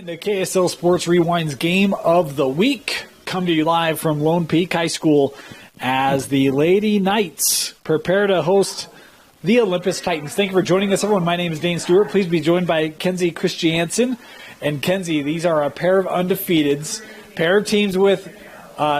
And the KSL Sports Rewind's Game of the Week come to you live from Lone Peak High School as the Lady Knights prepare to host the Olympus Titans. Thank you for joining us, everyone. My name is Dane Stewart. Please be joined by Kenzie Christiansen. And Kenzie, these are a pair of undefeateds, pair of teams with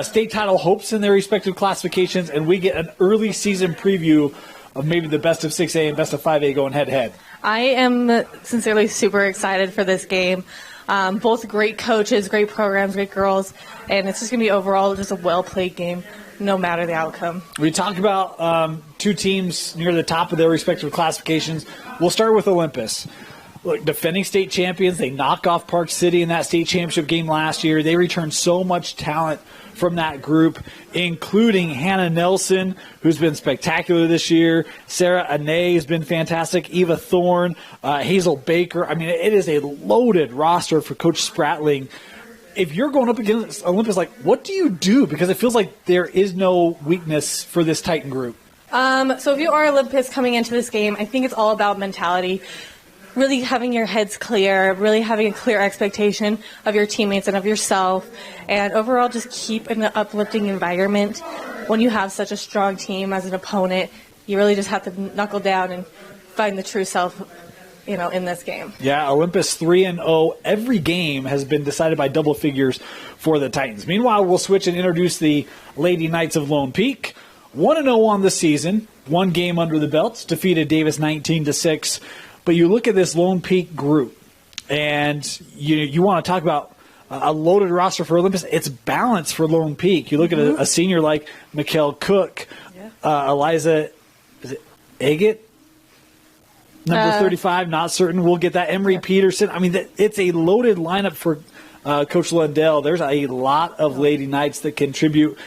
state title hopes in their respective classifications, and we get an early season preview of maybe the best of 6A and best of 5A going head-to-head. I am sincerely super excited for this game. Both great coaches, great programs, great girls, and it's just going to be overall just a well-played game, no matter the outcome. We talked about two teams near the top of their respective classifications. We'll start with Olympus. Look, defending state champions, they knock off Park City in that state championship game last year. They returned so much talent from that group, including Hannah Nelson, who's been spectacular this year. Sarah Ane has been fantastic. Eva Thorne, Hazel Baker. I mean, it is a loaded roster for Coach Spratling. If you're going up against Olympus, like, what do you do? Because it feels like there is no weakness for this Titan group. So if you are Olympus coming into this game, I think it's all about mentality. Really having your heads clear, really having a clear expectation of your teammates and of yourself, and overall just keep an uplifting environment. When you have such a strong team as an opponent, you really just have to knuckle down and find the true self, in this game. Yeah, Olympus 3-0. Every game has been decided by double figures for the Titans. Meanwhile, we'll switch and introduce the Lady Knights of Lone Peak. 1-0 on the season, one game under the belts, defeated Davis 19-6. But you look at this Lone Peak group, and you want to talk about a loaded roster for Olympus. It's balanced for Lone Peak. You look at a senior like Mikkel Cook, Eliza, is it Agate? Number 35, not certain. We'll get that. Emery Peterson. I mean, it's a loaded lineup for Coach Lundell. There's a lot of Lady Knights that contribute.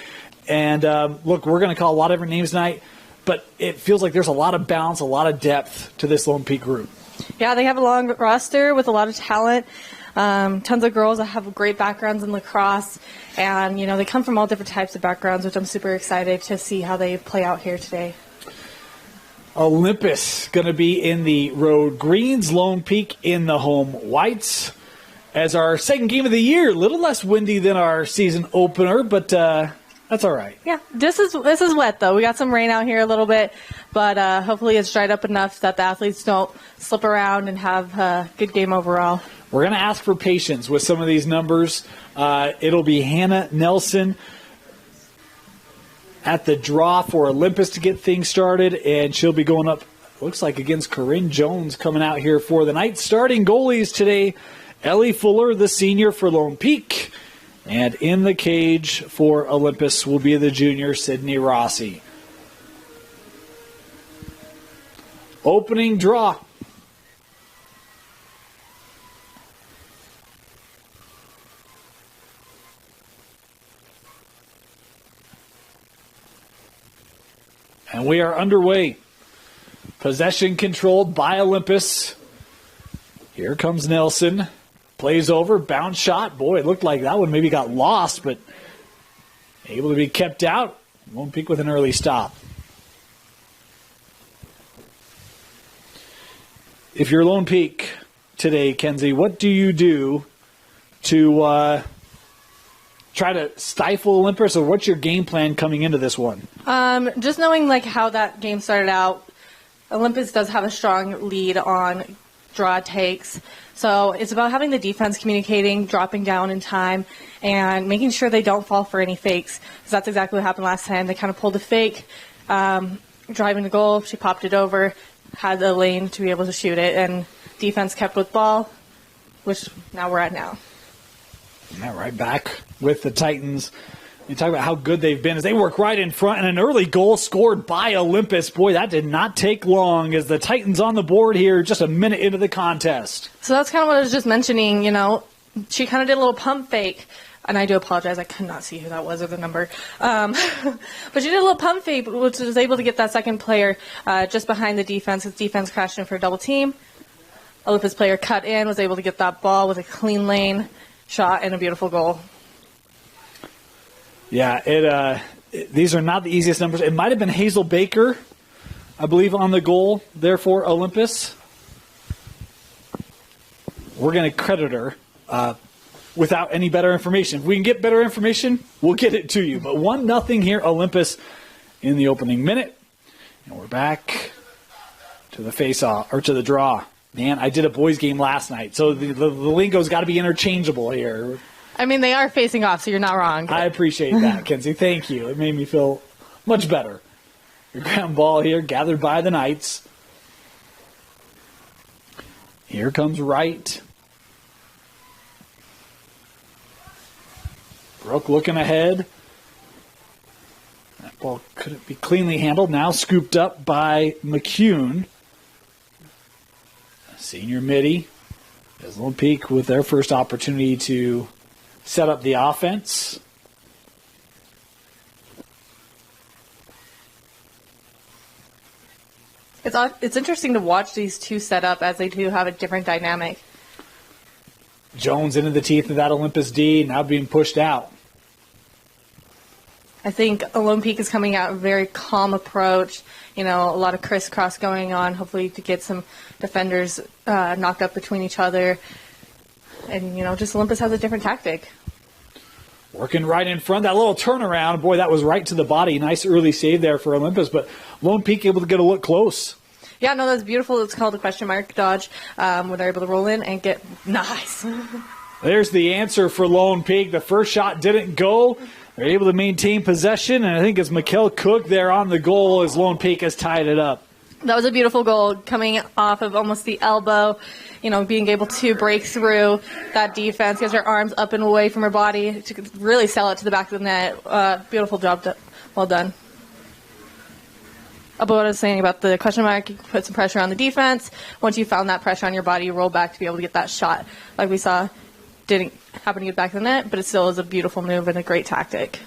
And, look, we're going to call a lot of different names tonight. But it feels like there's a lot of balance, a lot of depth to this Lone Peak group. Yeah, they have a long roster with a lot of talent. Tons of girls that have great backgrounds in lacrosse. And, they come from all different types of backgrounds, which I'm super excited to see how they play out here today. Olympus going to be in the road greens, Lone Peak in the home whites. As our second game of the year, a little less windy than our season opener, but that's all right. Yeah, this is wet, though. We got some rain out here a little bit, but hopefully it's dried up enough that the athletes don't slip around and have a good game overall. We're going to ask for patience with some of these numbers. It'll be Hannah Nelson at the draw for Olympus to get things started, and she'll be going up, looks like, against Corinne Jones coming out here for the night. Starting goalies today, Ellie Fuller, the senior for Lone Peak. And in the cage for Olympus will be the junior, Sydney Rossi. Opening draw. And we are underway. Possession controlled by Olympus. Here comes Nelson. Plays over, bounce shot. Boy, it looked like that one maybe got lost, but able to be kept out. Lone Peak with an early stop. If you're Lone Peak today, Kenzie, what do you do to try to stifle Olympus, or what's your game plan coming into this one? Just knowing how that game started out, Olympus does have a strong lead on draw takes. So it's about having the defense communicating, dropping down in time, and making sure they don't fall for any fakes. Because that's exactly what happened last time. They kind of pulled a fake, driving the goal. She popped it over, had the lane to be able to shoot it, and defense kept with ball, which now we're at now. Yeah, right back with the Titans. You talk about how good they've been as they work right in front, and an early goal scored by Olympus. Boy, that did not take long as the Titans on the board here just a minute into the contest. So that's kind of what I was just mentioning, She kind of did a little pump fake, and I do apologize. I could not see who that was or the number. But she did a little pump fake, which was able to get that second player just behind the defense. His defense crashed in for a double team. Olympus player cut in, was able to get that ball with a clean lane shot and a beautiful goal. Yeah, these are not the easiest numbers. It might have been Hazel Baker, I believe, on the goal there for Olympus. We're going to credit her without any better information. If we can get better information, we'll get it to you. But 1-0 here, Olympus in the opening minute. And we're back to the face-off, or to the draw. Man, I did a boys game last night, so the lingo's got to be interchangeable here. I mean, they are facing off, so you're not wrong. I appreciate that, Kenzie. Thank you. It made me feel much better. Your ground ball here, gathered by the Knights. Here comes Wright. Brooke looking ahead. That ball couldn't be cleanly handled. Now scooped up by McCune. Senior midi. As Lone Peak with their first opportunity to set up the offense. It's interesting to watch these two set up as they do have a different dynamic. Jones into the teeth of that Olympus D, now being pushed out. I think Lone Peak is coming out a very calm approach. A lot of crisscross going on, hopefully to get some defenders knocked up between each other. And, just Olympus has a different tactic. Working right in front, that little turnaround. Boy, that was right to the body. Nice early save there for Olympus, but Lone Peak able to get a look close. Yeah, no, that's beautiful. It's called a question mark dodge when they're able to roll in and get nice. There's the answer for Lone Peak. The first shot didn't go. They're able to maintain possession, and I think it's Mikkel Cook there on the goal as Lone Peak has tied it up. That was a beautiful goal coming off of almost the elbow, being able to break through that defense, gets her arms up and away from her body to really sell it to the back of the net. Beautiful job. Well done. About what I was saying about the question mark, you put some pressure on the defense. Once you found that pressure on your body, you roll back to be able to get that shot. Like we saw, didn't happen to get back to the net, but it still is a beautiful move and a great tactic.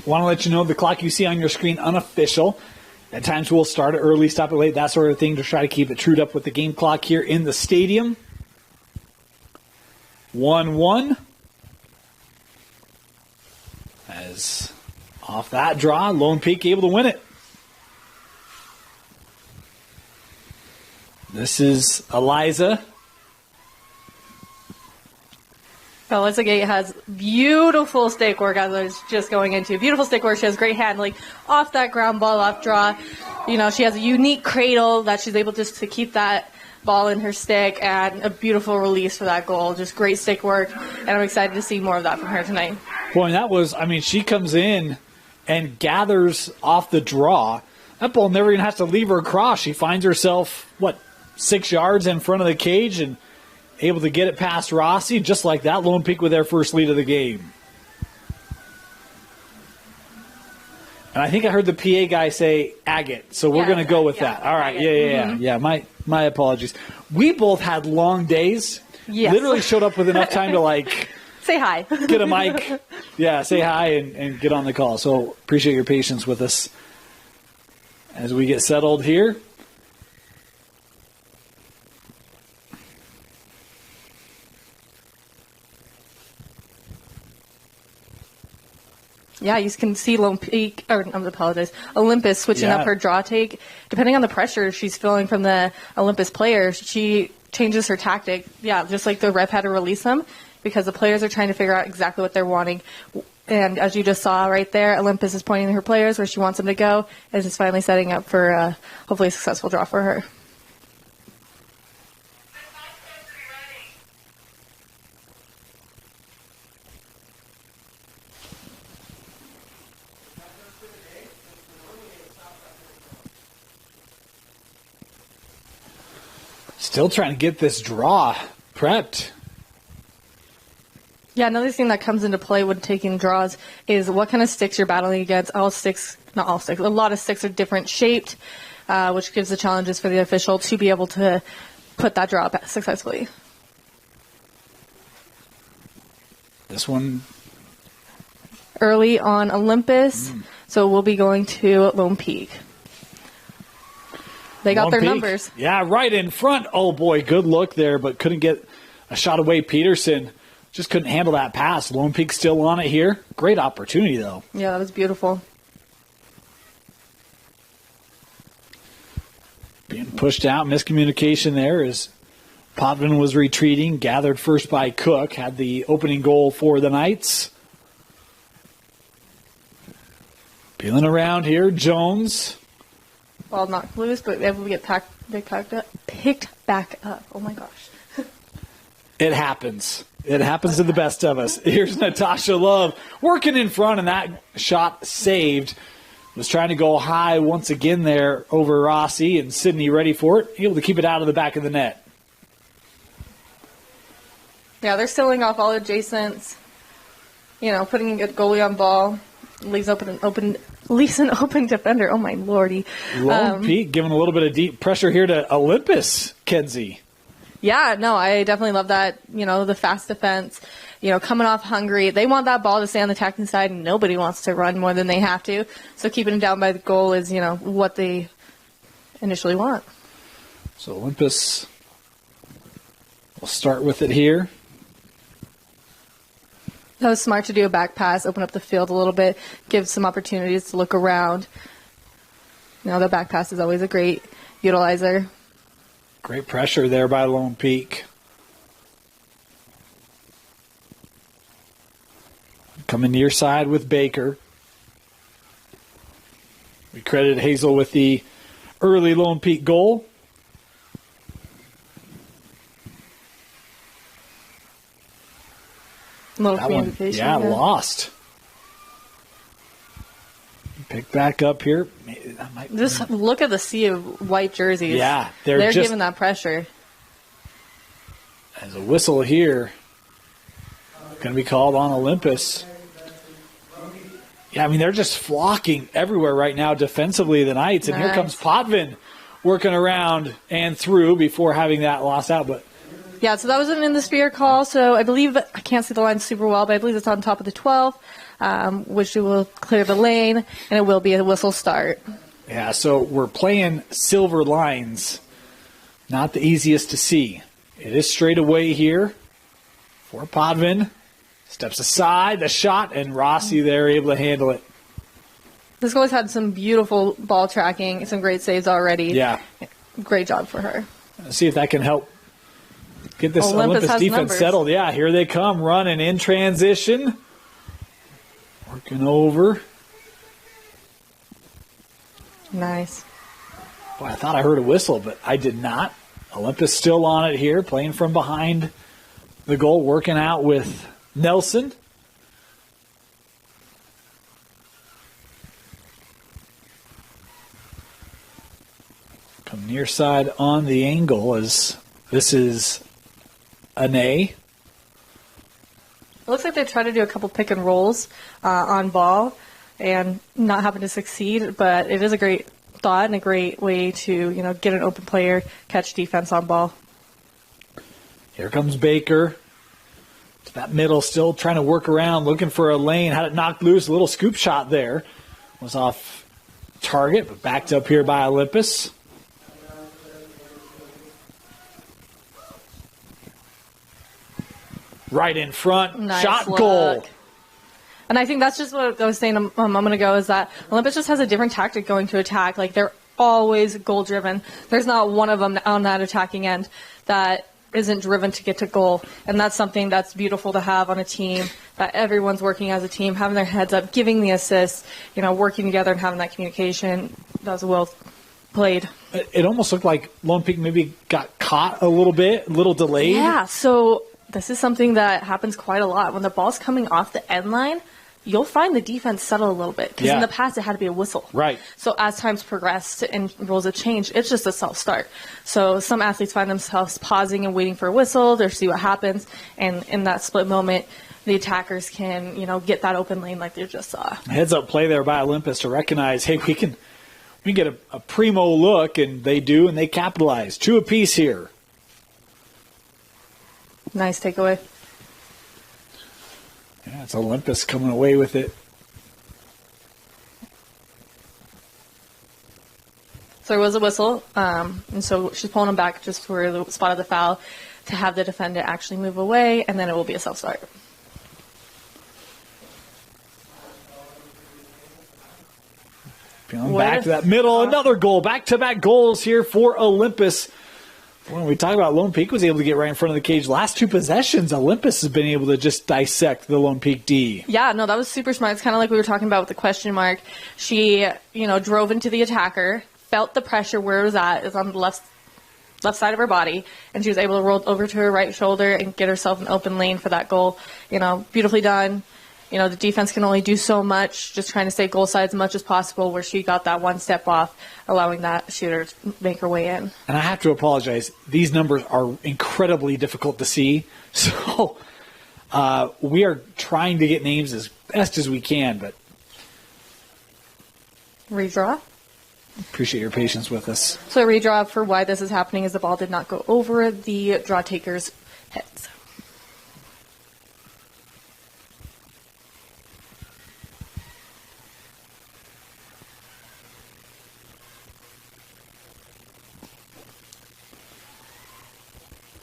Want to let you know the clock you see on your screen, unofficial. At times we'll start it early, stop it late, that sort of thing to try to keep it trued up with the game clock here in the stadium. 1-1. As off that draw, Lone Peak able to win it. This is Eliza. Eliza Gate has beautiful stake work, as I was just going into. Beautiful stake work. She has great handling off that ground ball, off draw. She has a unique cradle that she's able just to keep that ball in her stick, and a beautiful release for that goal. Just great stick work, and I'm excited to see more of that from her tonight. Boy, and that was, she comes in and gathers off the draw. That ball never even has to leave her across. She finds herself, 6 yards in front of the cage and able to get it past Rossi, just like that. Lone Peak with their first lead of the game. And I think I heard the PA guy say agate, so we're going to go with that. All right, agate. Yeah. My apologies. We both had long days. Yes. Literally showed up with enough time to say hi, get a mic, say hi and get on the call. So appreciate your patience with us as we get settled here. Yeah, you can see Olympus switching up her draw take. Depending on the pressure she's feeling from the Olympus players, she changes her tactic. Yeah, just like the ref had to release them because the players are trying to figure out exactly what they're wanting. And as you just saw right there, Olympus is pointing to her players where she wants them to go, and is finally setting up for hopefully a successful draw for her. Still trying to get this draw prepped. Yeah, another thing that comes into play when taking draws is what kind of sticks you're battling against. A lot of sticks are different shaped, which gives the challenges for the official to be able to put that draw back successfully. This one early on Olympus, so we'll be going to Lone Peak. They got their numbers. Yeah, right in front. Oh, boy, good look there, but couldn't get a shot away. Peterson just couldn't handle that pass. Lone Peak still on it here. Great opportunity, though. Yeah, that was beautiful. Being pushed out. Miscommunication there as Potvin was retreating, gathered first by Cook, had the opening goal for the Knights. Peeling around here, Jones. Ball knocked loose, but able to get picked back up. Oh my gosh. It happens. It happens to the best of us. Here's Natasha Love working in front, and that shot saved. Was trying to go high once again there over Rossi, and Sydney ready for it, able to keep it out of the back of the net. Yeah, they're sealing off all adjacents, putting a goalie on ball, leaves an open defender. Oh, my lordy. Lone Peak giving a little bit of deep pressure here to Olympus, Kenzie. Yeah, no, I definitely love that, the fast defense, coming off hungry. They want that ball to stay on the attacking side, and nobody wants to run more than they have to. So keeping them down by the goal is, what they initially want. So Olympus will start with it here. That was smart to do a back pass, open up the field a little bit, give some opportunities to look around. The back pass is always a great utilizer. Great pressure there by Lone Peak. Coming near side with Baker. We credit Hazel with the early Lone Peak goal. Little communication. Yeah, lost. Pick back up here. Just look at the sea of white jerseys. Yeah, they're giving that pressure. There's a whistle here. Going to be called on Olympus. Yeah, they're just flocking everywhere right now defensively, the Knights. And Here comes Potvin working around and through before having that lost out. But yeah, so that was an in the sphere call. So I believe, I can't see the line super well, but I believe it's on top of the 12, which will clear the lane, and it will be a whistle start. Yeah, so we're playing silver lines. Not the easiest to see. It is straight away here for Potvin. Steps aside, the shot, and Rossi there able to handle it. This goalie's had some beautiful ball tracking, some great saves already. Yeah. Great job for her. Let's see if that can help get this Olympus defense numbers settled. Yeah, here they come, running in transition. Working over. Nice. Boy, I thought I heard a whistle, but I did not. Olympus still on it here, playing from behind the goal, working out with Nelson. Come near side on the angle as this is an A. It looks like they try to do a couple pick and rolls on ball and not happen to succeed, but it is a great thought and a great way to, get an open player, catch defense on ball. Here comes Baker. To that middle, still trying to work around, looking for a lane. Had it knocked loose. A little scoop shot there. Was off target, but backed up here by Olympus. Right in front. Nice shot look. Goal. And I think that's just what I was saying a moment ago, is that Olympus just has a different tactic going to attack. Like, they're always goal-driven. There's not one of them on that attacking end that isn't driven to get to goal. And that's something that's beautiful to have on a team, that everyone's working as a team, having their heads up, giving the assists, working together and having that communication. That was well played. It almost looked like Lone Peak maybe got caught a little bit, a little delayed. Yeah, so this is something that happens quite a lot. When the ball's coming off the end line, you'll find the defense settle a little bit, because in the past it had to be a whistle. Right. So as times progressed and rules have changed, it's just a self-start. So some athletes find themselves pausing and waiting for a whistle to see what happens, and in that split moment, the attackers can, get that open lane like they just saw. Heads-up play there by Olympus to recognize, hey, we can get a primo look, and they do, and they capitalize. 2 apiece here. Nice takeaway. Yeah, it's Olympus coming away with it. So there was a whistle, and so she's pulling him back just for the spot of the foul to have the defendant actually move away, and then it will be a self-start. Back to that middle, another goal. Back-to-back goals here for Olympus. When we talk about Lone Peak was able to get right in front of the cage, last 2 possessions, Olympus has been able to just dissect the Lone Peak D. Yeah, no, that was super smart. It's kind of like we were talking about with the question mark. She, drove into the attacker, felt the pressure where it was at. It was on the left side of her body, and she was able to roll over to her right shoulder and get herself an open lane for that goal. Beautifully done. The defense can only do so much, just trying to stay goal side as much as possible, where she got that one step off, allowing that shooter to make her way in. And I have to apologize. These numbers are incredibly difficult to see. So we are trying to get names as best as we can, but Redraw. Appreciate your patience with us. So a redraw for why this is happening is the ball did not go over the draw taker's heads.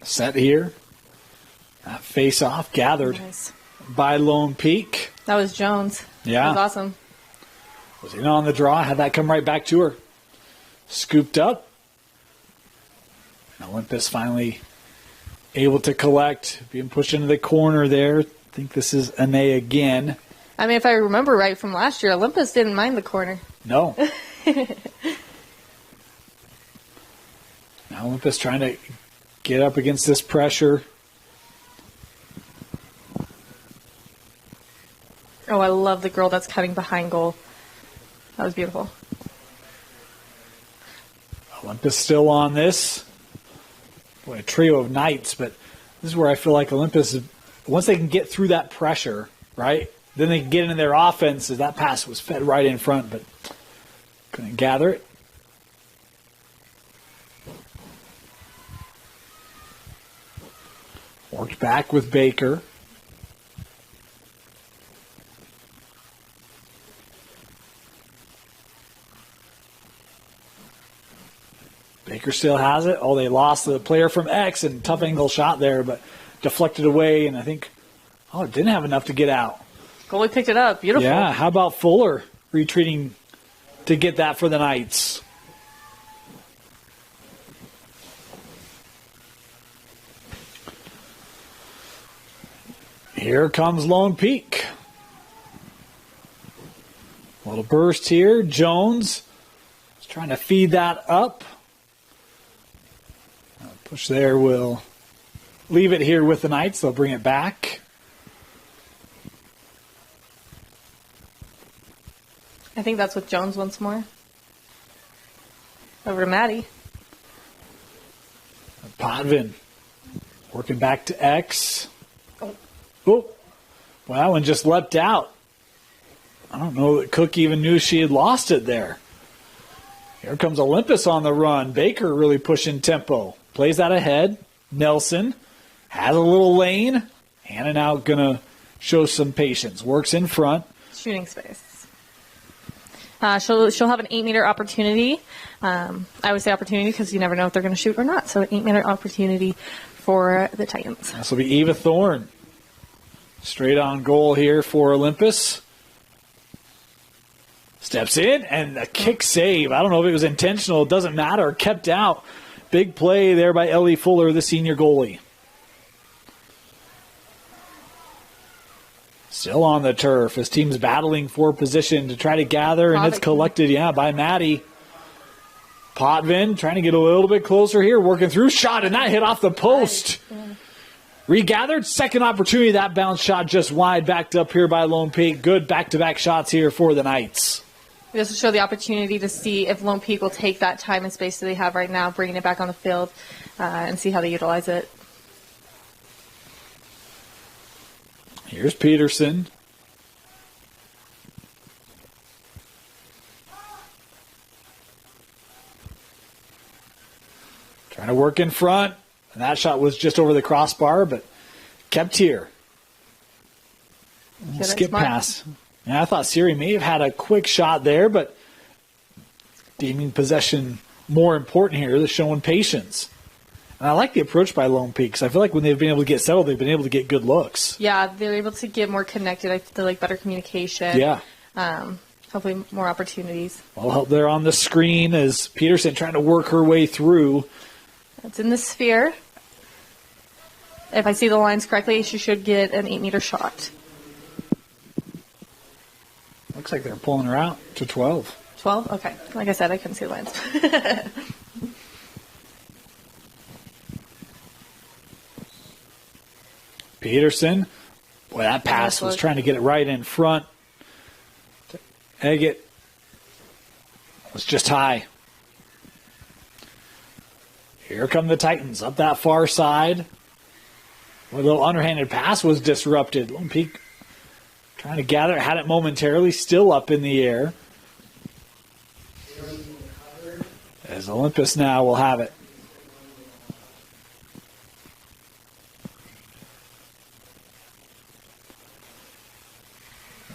Set here. Face off gathered by Lone Peak. That was Jones. Yeah. That was awesome. Was in on the draw. Had that come right back to her. Scooped up. And Olympus finally able to collect. Being pushed into the corner there. I think this is Ane again. I mean, if I remember right from last year, Olympus didn't mind the corner. No. Now Olympus trying to get up against this pressure. Oh, I love the girl that's cutting behind goal. That was beautiful. Olympus still on this. Boy, a trio of knights, but this is where I feel like Olympus, once they can get through that pressure, right, then they can get into their offense. That pass was fed right in front, but couldn't gather it. Worked back with Baker. Baker still has it. Oh, they lost the player from X, and tough angle shot there, but deflected away, and I think, it didn't have enough to get out. Goalie picked it up. Beautiful. Yeah, how about Fuller retreating to get that for the Knights? Here comes Lone Peak. A little burst here. Jones is trying to feed that up. Push there will leave it here with the Knights. They'll bring it back. I think that's with Jones once more. Over to Maddie. Potvin working back to X. Oh, well, that one just leapt out. I don't know that Cook even knew she had lost it there. Here comes Olympus on the run. Baker really pushing tempo. Plays that ahead. Nelson has a little lane. Hannah now going to show some patience. Works in front. Shooting space. She'll have an 8-meter opportunity. I would say opportunity because you never know if they're going to shoot or not. So an 8-meter opportunity for the Titans. This will be Eva Thorne. Straight on goal here for Olympus. Steps in, and a kick save. I don't know if it was intentional. It doesn't matter. Kept out. Big play there by Ellie Fuller, the senior goalie. Still on the turf. His team's battling for position to try to gather, and it's collected, by Maddie. Potvin trying to get a little bit closer here, working through. Shot, and that hit off the post. Regathered, second opportunity. That bounce shot just wide, backed up here by Lone Peak. Good back-to-back shots here for the Knights. Just to show the opportunity to see if Lone Peak will take that time and space that they have right now, bringing it back on the field, and see how they utilize it. Here's Peterson. Trying to work in front. And that shot was just over the crossbar, but kept here. Skip pass. Yeah, I thought Siri may have had a quick shot there, but deeming possession more important here. They're showing patience. And I like the approach by Lone Peak because I feel like when they've been able to get settled, they've been able to get good looks. Yeah, they're able to get more connected. I feel like better communication. Yeah. Hopefully more opportunities. Well, there on the screen is Peterson trying to work her way through. It's in the sphere. If I see the lines correctly, she should get an 8-meter shot. Looks like they're pulling her out to 12. 12? Okay. Like I said, I couldn't see the lines. Peterson. Boy, that pass was trying to get it right in front. Eggett was just high. Here come the Titans up that far side. A little underhanded pass was disrupted. Lone Peak trying to gather, had it momentarily, still up in the air. As Olympus now will have it.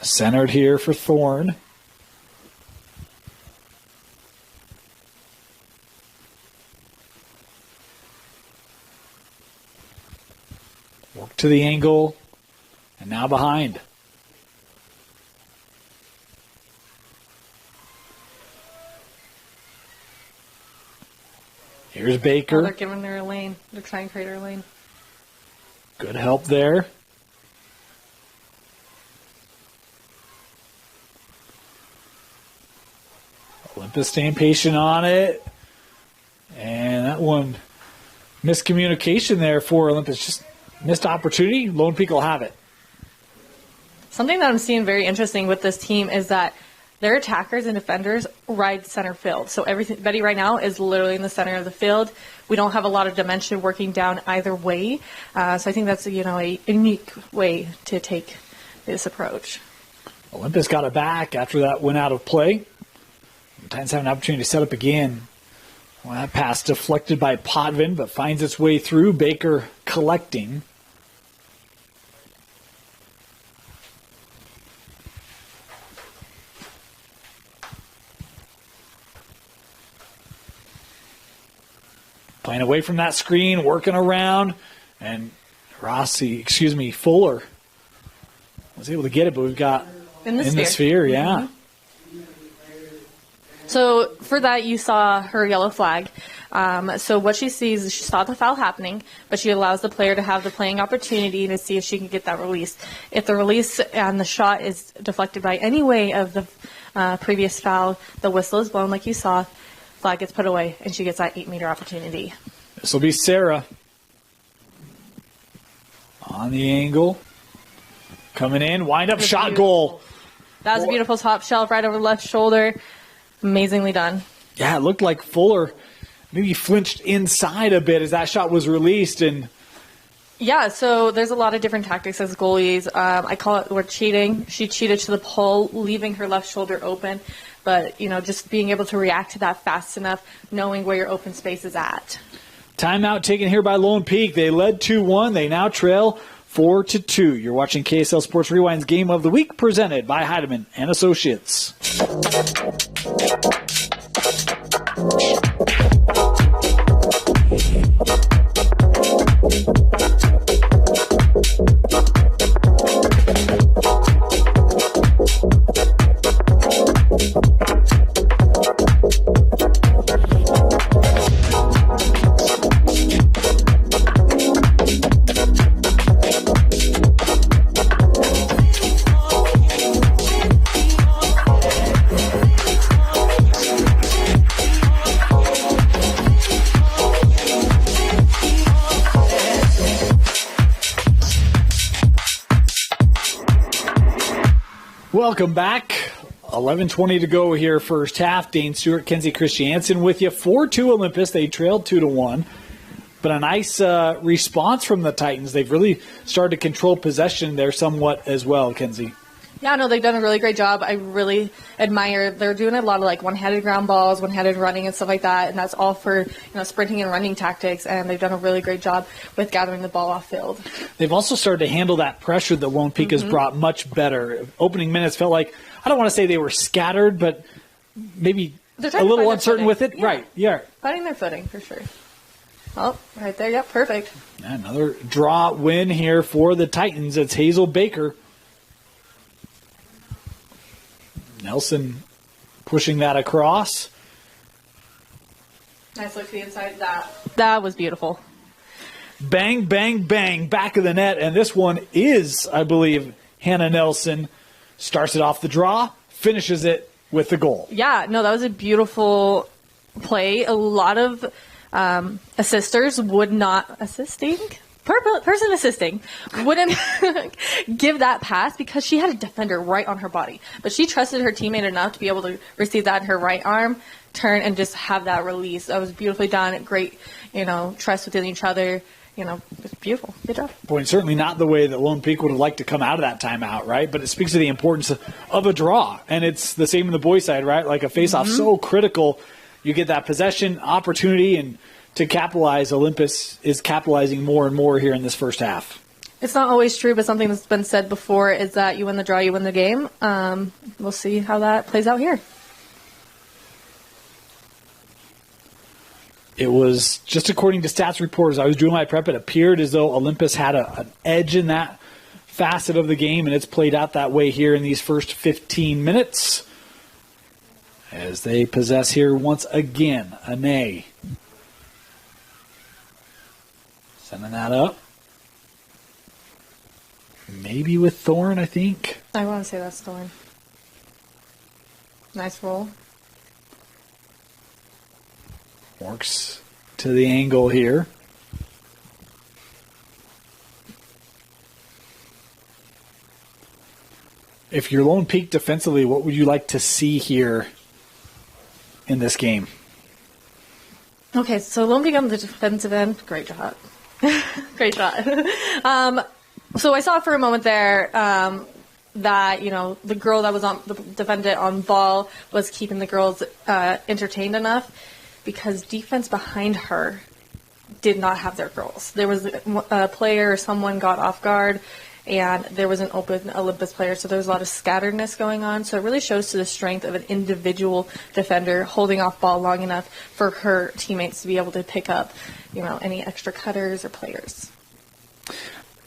Centered here for Thorne. Work to the angle, and now behind. Here's Baker. Oh, they're giving her a lane. They're trying to create her a lane. Good help there. Olympus staying patient on it. And that one, miscommunication there for Olympus. Just missed opportunity. Lone Peak will have it. Something that I'm seeing very interesting with this team is that their attackers and defenders ride center field. So everybody right now is literally in the center of the field. We don't have a lot of dimension working down either way. So I think that's a unique way to take this approach. Olympus got it back after that went out of play. The Titans have an opportunity to set up again. Well, that pass deflected by Potvin, but finds its way through. Baker collecting. Playing away from that screen, working around, and Fuller was able to get it, but we've got in the sphere, yeah. Mm-hmm. So for that, you saw her yellow flag. So what she sees is she saw the foul happening, but she allows the player to have the playing opportunity to see if she can get that release. If the release and the shot is deflected by any way of the previous foul, the whistle is blown like you saw, flag gets put away, and she gets that 8-meter opportunity. This will be Sarah on the angle. Coming in, wind up shot goal. That was a beautiful top shelf right over the left shoulder. Amazingly done. Yeah, it looked like Fuller maybe flinched inside a bit as that shot was released. Yeah, so there's a lot of different tactics as goalies. I call it we're cheating. She cheated to the pole, leaving her left shoulder open. But, just being able to react to that fast enough, knowing where your open space is at. Timeout taken here by Lone Peak. They led 2-1. They now trail 4-2. You're watching KSL Sports Rewind's Game of the Week presented by Heidemann and Associates. Welcome back. 11:20 to go here, first half. Dane Stewart, Kenzie Christiansen with you. 4-2 Olympus. They trailed 2-1. But a nice response from the Titans. They've really started to control possession there somewhat as well, Kenzie. Yeah, no, they've done a really great job. I really admire. They're doing a lot of one-handed ground balls, one-handed running and stuff like that, and that's all for sprinting and running tactics. And they've done a really great job with gathering the ball off field. They've also started to handle that pressure that Lone Peak has brought much better. Opening minutes felt like, I don't want to say they were scattered, but maybe a little uncertain with it. Yeah. Right, yeah. Finding their footing for sure. Oh, right there. Yep, perfect. Another draw win here for the Titans. It's Hazel Baker. Nelson pushing that across. Nice look to the inside. That was beautiful. Bang, bang, bang, back of the net. And this one is, I believe, Hannah Nelson. Starts it off the draw, finishes it with the goal. Yeah, no, that was a beautiful play. A lot of assisters would not person assisting wouldn't give that pass because she had a defender right on her body. But she trusted her teammate enough to be able to receive that in her right arm, turn, and just have that release. That was beautifully done. Great, trust within each other. It's beautiful. Good job. Boy, certainly not the way that Lone Peak would have liked to come out of that timeout, right? But it speaks to the importance of a draw. And it's the same on the boys' side, right? Like a face-off, so critical. You get that possession opportunity, and to capitalize, Olympus is capitalizing more and more here in this first half. It's not always true, but something that's been said before is that you win the draw, you win the game. We'll see how that plays out here. It was, just according to stats reports, I was doing my prep, it appeared as though Olympus had an edge in that facet of the game, and it's played out that way here in these first 15 minutes. As they possess here once again, Ane. Sending that up. Maybe with Thorne, I think. I want to say that's Thorne. Nice roll. Works to the angle here. If you're Lone Peak defensively, what would you like to see here in this game? Okay, so Lone Peak on the defensive end, great job. Great shot. So I saw for a moment there that, the girl that was on the defendant on ball was keeping the girls entertained enough, because defense behind her did not have their girls. There was a player, someone got off guard, and there was an open Olympus player, so there was a lot of scatteredness going on. So it really shows to the strength of an individual defender holding off ball long enough for her teammates to be able to pick up, any extra cutters or players.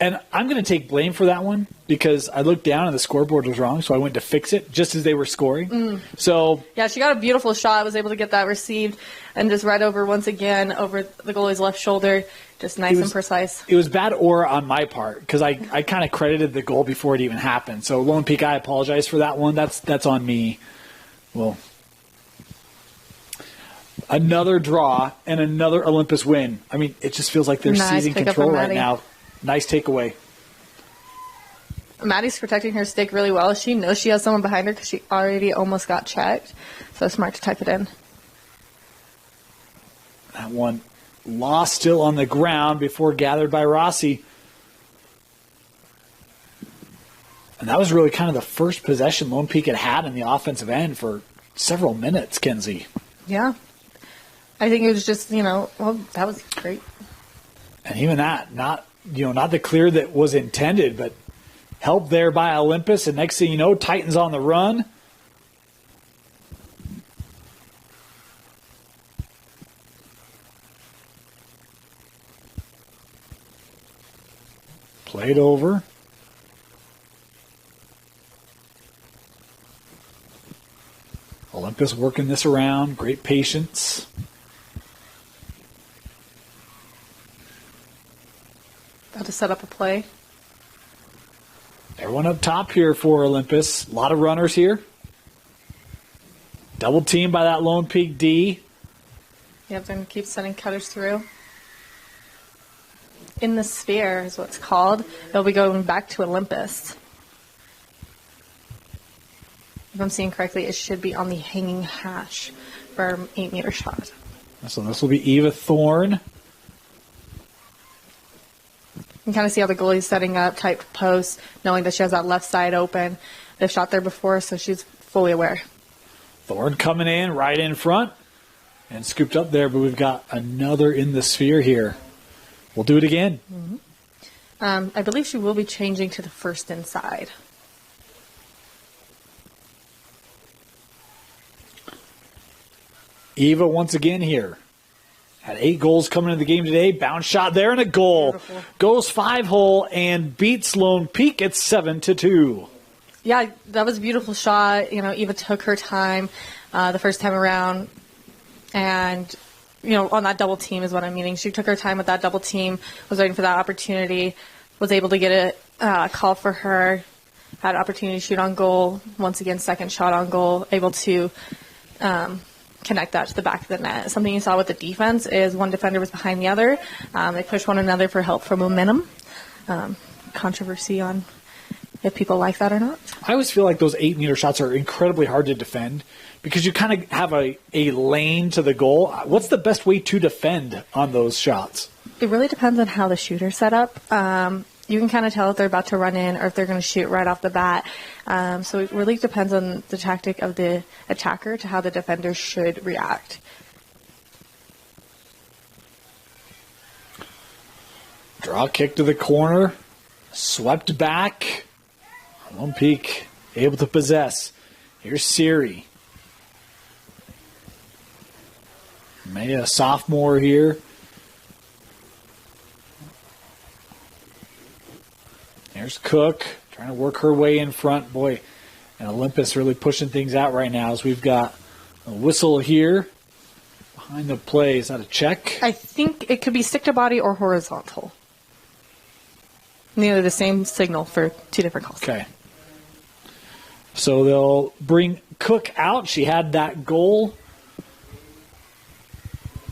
And I'm going to take blame for that one because I looked down and the scoreboard was wrong, so I went to fix it just as they were scoring. So yeah, she got a beautiful shot, was able to get that received, and just right over once again over the goalie's left shoulder, just nice and precise. It was bad aura on my part because I kind of credited the goal before it even happened. So Lone Peak, I apologize for that one. That's on me. Well, another draw and another Olympus win. I mean, it just feels like they're seizing control right now. Nice takeaway. Maddie's protecting her stick really well. She knows she has someone behind her because she already almost got checked. So smart to type it in. That one lost still on the ground before gathered by Rossi. And that was really kind of the first possession Lone Peak had in the offensive end for several minutes, Kenzie. Yeah. I think it was just, that was great. And even that, not the clear that was intended, but help there by Olympus. And next thing you know, Titans on the run. Played over. Olympus working this around. Great patience. About to set up a play. Everyone up top here for Olympus. A lot of runners here. Double team by that Lone Peak D. Yep, then keep sending cutters through. In the sphere is what's called. They'll be going back to Olympus. If I'm seeing correctly, it should be on the hanging hash for an 8-meter shot. So this will be Eva Thorne. You can kind of see how the goalie's setting up, tight post, knowing that she has that left side open. They've shot there before, so she's fully aware. Thorne coming in right in front and scooped up there, but we've got another in the sphere here. We'll do it again. Mm-hmm. I believe she will be changing to the first inside. Eva once again here. Had 8 goals coming into the game today. Bounce shot there and a goal. Beautiful. Goes 5-hole and beats Lone Peak at 7-2. Yeah, that was a beautiful shot. Eva took her time the first time around. And on that double team is what I'm meaning. She took her time with that double team, was waiting for that opportunity, was able to get a call for her, had an opportunity to shoot on goal. Once again, second shot on goal, able to connect that to the back of the net. Something you saw with the defense is one defender was behind the other. They pushed one another for help for momentum. Controversy on if people like that or not. I always feel like those 8-meter shots are incredibly hard to defend because you kind of have a lane to the goal. What's the best way to defend on those shots? It really depends on how the shooter's set up. You can kind of tell if they're about to run in or if they're going to shoot right off the bat. So it really depends on the tactic of the attacker to how the defender should react. Draw kick to the corner. Swept back. Lone Peak able to possess. Here's Siri. Maya, sophomore here. There's Cook trying to work her way in front. Boy, and Olympus really pushing things out right now as we've got a whistle here behind the play. Is that a check? I think it could be stick to body or horizontal. Nearly the same signal for two different calls. Okay. So they'll bring Cook out. She had that goal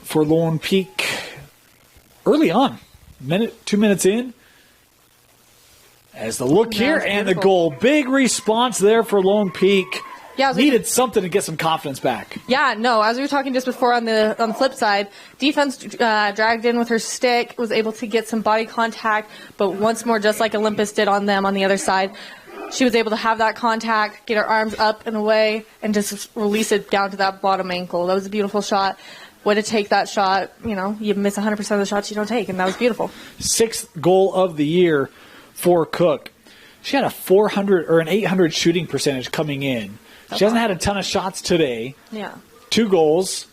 for Lone Peak early on. 2 minutes in. As the look here and the goal. Big response there for Lone Peak. Yeah, needed something to get some confidence back. Yeah, no, as we were talking just before on the flip side, defense dragged in with her stick, was able to get some body contact, but once more, just like Olympus did on them on the other side, she was able to have that contact, get her arms up and away, and just release it down to that bottom ankle. That was a beautiful shot. Way to take that shot. You miss 100% of the shots you don't take, and that was beautiful. 6th goal of the year for Cook. She had a 400 or an 800 shooting percentage coming in. She hasn't had a ton of shots today. Yeah. 2 goals.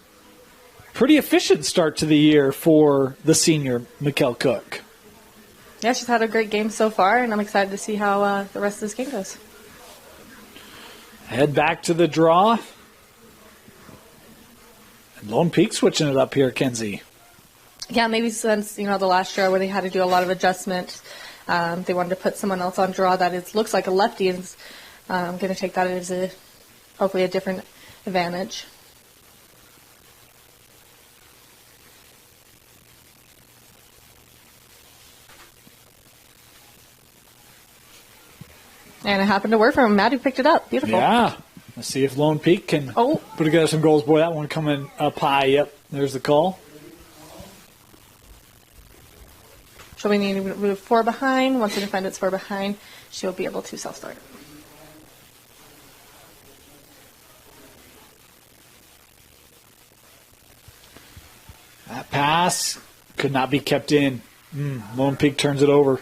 Pretty efficient start to the year for the senior, Mikkel Cook. Yeah, she's had a great game so far, and I'm excited to see how the rest of this game goes. Head back to the draw. And Lone Peak switching it up here, Kenzie. Yeah, maybe since, the last draw where they had to do a lot of adjustments, they wanted to put someone else on draw that looks like a lefty, and I'm going to take that as hopefully a different advantage. And it happened to work for him. Maddie picked it up. Beautiful. Yeah. Let's see if Lone Peak can put together some goals. Boy, that one coming up high. Yep, there's the call. She'll be needing to move 4 behind. Once the defendant's 4 behind, she'll be able to self-start. That pass could not be kept in. Lone Peak turns it over.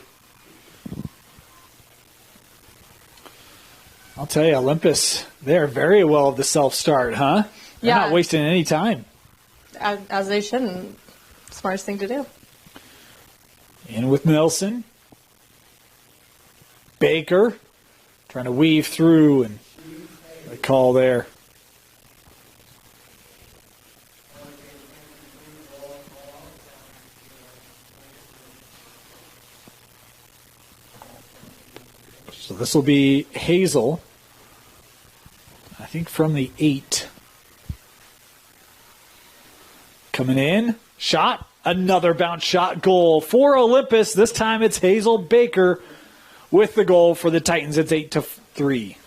I'll tell you, Olympus, they're very well of the self-start, huh? They're not wasting any time. As they shouldn't. Smartest thing to do. In with Nelson. Baker trying to weave through, and the call there. So this will be Hazel, I think from the 8. Coming in, shot, another bounce shot, goal for Olympus. This time it's Hazel Baker with the goal for the Titans. It's 8-3.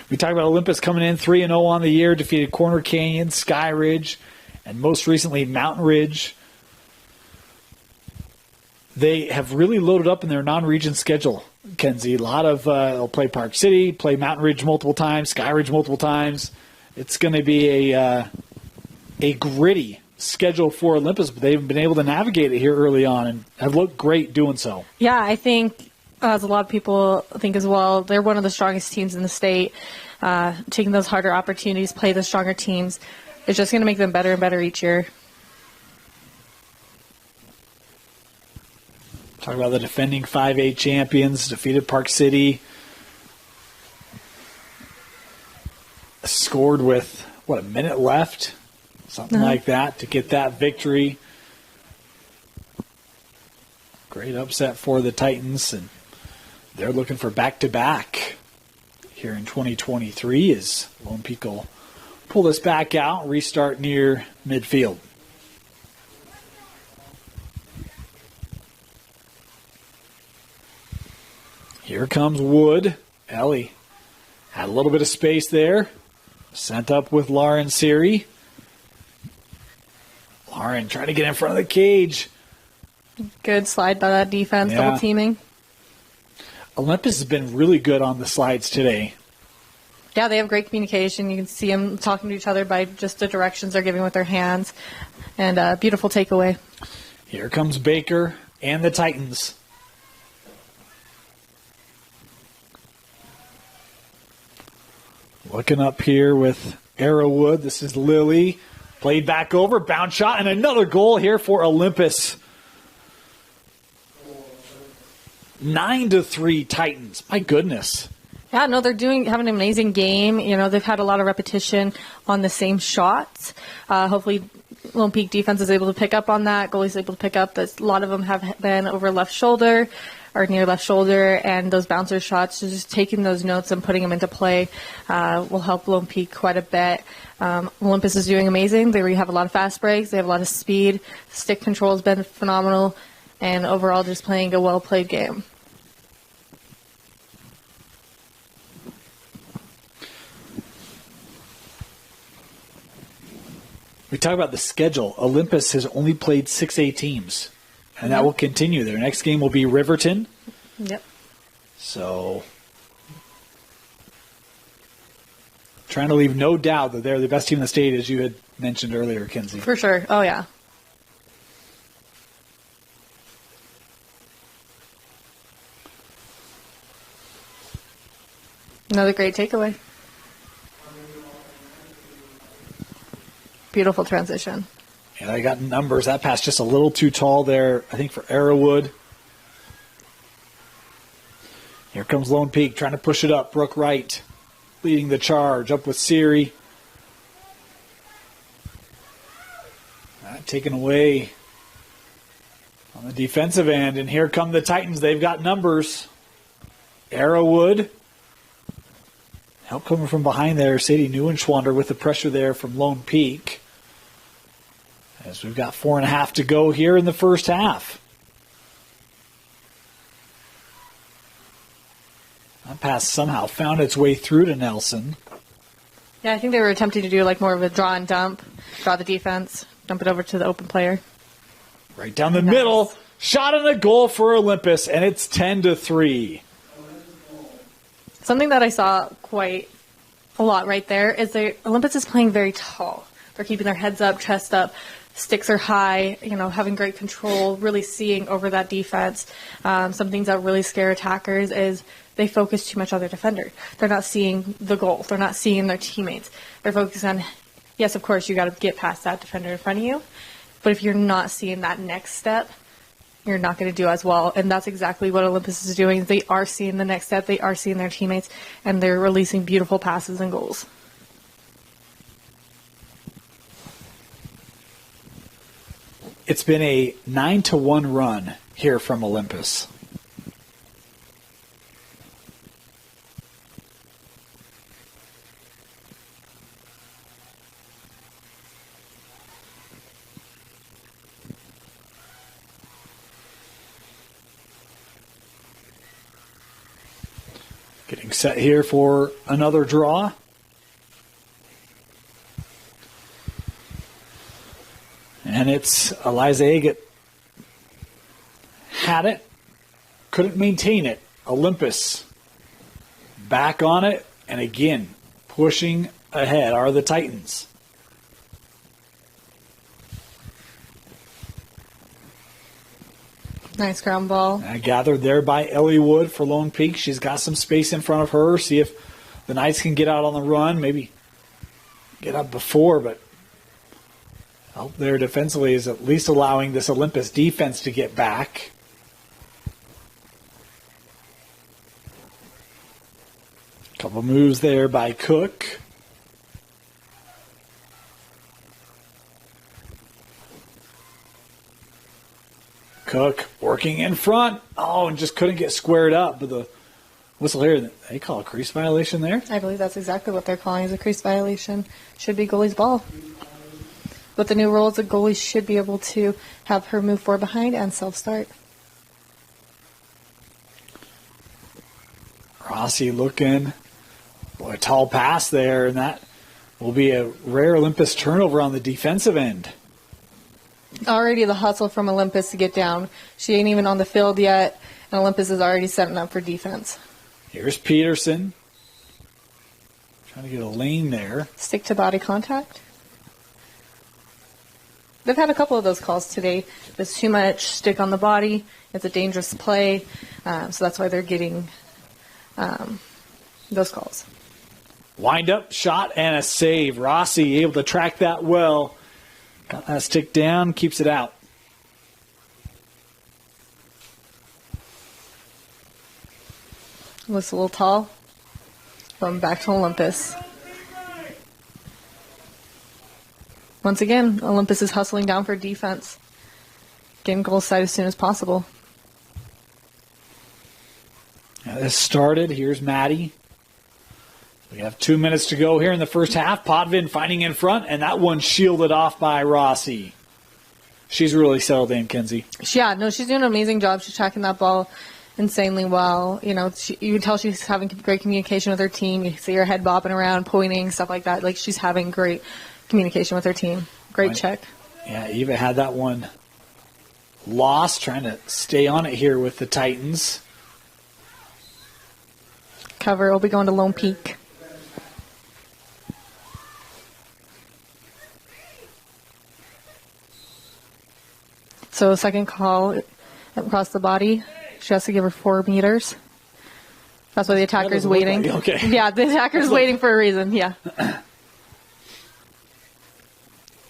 We talked about Olympus coming in 3-0 on the year, defeated Corner Canyon, Sky Ridge, and most recently Mountain Ridge. They have really loaded up in their non-region schedule, Kenzie. A lot of they'll play Park City, play Mountain Ridge multiple times, Sky Ridge multiple times. It's going to be a gritty schedule for Olympus, but they've been able to navigate it here early on and have looked great doing so. Yeah, I think, as a lot of people think as well, they're one of the strongest teams in the state. Taking those harder opportunities, play the stronger teams, it's just going to make them better and better each year. Talk about the defending 5A champions, defeated Park City. Scored with, a minute left? Something like that to get that victory. Great upset for the Titans, and they're looking for back-to-back here in 2023 as Lone Peak will pull this back out, restart near midfield. Here comes Wood. Ellie had a little bit of space there. Sent up with Lauren Siri. Lauren trying to get in front of the cage. Good slide by that defense, double teaming. Olympus has been really good on the slides today. Yeah, they have great communication. You can see them talking to each other by just the directions they're giving with their hands. And a beautiful takeaway. Here comes Baker and the Titans. Looking up here with Arrowwood. This is Lily. Played back over, bounce shot, and another goal here for Olympus. 9-3 Titans. My goodness. Yeah, no, they're having an amazing game. You know, they've had a lot of repetition on the same shots. Hopefully, Lone Peak defense is able to pick up on that. Goalie's able to pick up. A lot of them have been over left shoulder or near left shoulder, and those bouncer shots, just taking those notes and putting them into play will help Lone Peak quite a bit. Olympus is doing amazing. They have a lot of fast breaks. They have a lot of speed. Stick control has been phenomenal, and overall just playing a well-played game. We talk about the schedule. Olympus has only played 6A teams, and that will continue. Their next game will be Riverton. Yep. So, trying to leave no doubt that they're the best team in the state, as you had mentioned earlier, Kinsey. For sure. Oh, yeah. Another great takeaway. Beautiful transition. Yeah, they got numbers. That pass just a little too tall there, I think, for Arrowwood. Here comes Lone Peak trying to push it up. Brooke Wright leading the charge up with Siri. Taken away on the defensive end. And here come the Titans. They've got numbers. Arrowwood. Help coming from behind there. Sadie Neuenschwander with the pressure there from Lone Peak. As we've got 4.5 to go here in the first half. That pass somehow found its way through to Nelson. Yeah, I think they were attempting to do like more of a draw and dump. Draw the defense, dump it over to the open player. Right down the middle. Shot and a goal for Olympus, and it's 10-3. Something that I saw quite a lot right there is Olympus is playing very tall. They're keeping their heads up, chest up. Sticks are high, having great control, really seeing over that defense. Some things that really scare attackers is they focus too much on their defender. They're not seeing the goal. They're not seeing their teammates. They're focused on, yes, of course, you got to get past that defender in front of you. But if you're not seeing that next step, you're not going to do as well. And that's exactly what Olympus is doing. They are seeing the next step. They are seeing their teammates, and they're releasing beautiful passes and goals. It's been a 9-1 run here from Olympus. Getting set here for another draw. And it's Eliza Agate. Had it. Couldn't maintain it. Olympus back on it. And again, pushing ahead are the Titans. Nice ground ball. Gathered there by Ellie Wood for Lone Peak. She's got some space in front of her. See if the Knights can get out on the run. Maybe get up before, but help there defensively is at least allowing this Olympus defense to get back. Couple moves there by Cook. Cook working in front. Oh, and just couldn't get squared up. But the whistle here, they call a crease violation there? I believe that's exactly what they're calling is a crease violation. Should be goalie's ball. With the new rules, the goalie should be able to have her move forward behind and self-start. Rossi looking. Boy, a tall pass there, and that will be a rare Olympus turnover on the defensive end. Already the hustle from Olympus to get down. She ain't even on the field yet, and Olympus is already setting up for defense. Here's Peterson. Trying to get a lane there. Stick to body contact. They've had a couple of those calls today. There's too much stick on the body. It's a dangerous play, so that's why they're getting those calls. Wind up, shot, and a save. Rossi able to track that well. Got that stick down, keeps it out. Looks a little tall. Going back to Olympus. Once again, Olympus is hustling down for defense. Getting goal side as soon as possible. Now this started. Here's Maddie. We have 2 minutes to go here in the first half. Potvin fighting in front, and that one shielded off by Rossi. She's really settled in, Kenzie. Yeah, no, she's doing an amazing job. She's tracking that ball insanely well. You know, you can tell she's having great communication with her team. You see her head bobbing around, pointing, stuff like that. Like, she's having great communication with her team. Great check. Yeah, Eva had that one lost, trying to stay on it here with the Titans. Cover will be going to Lone Peak. So second call across the body. She has to give her 4 meters. That's why the attacker's waiting. Like, okay. Yeah, the attacker's waiting for a reason. Yeah.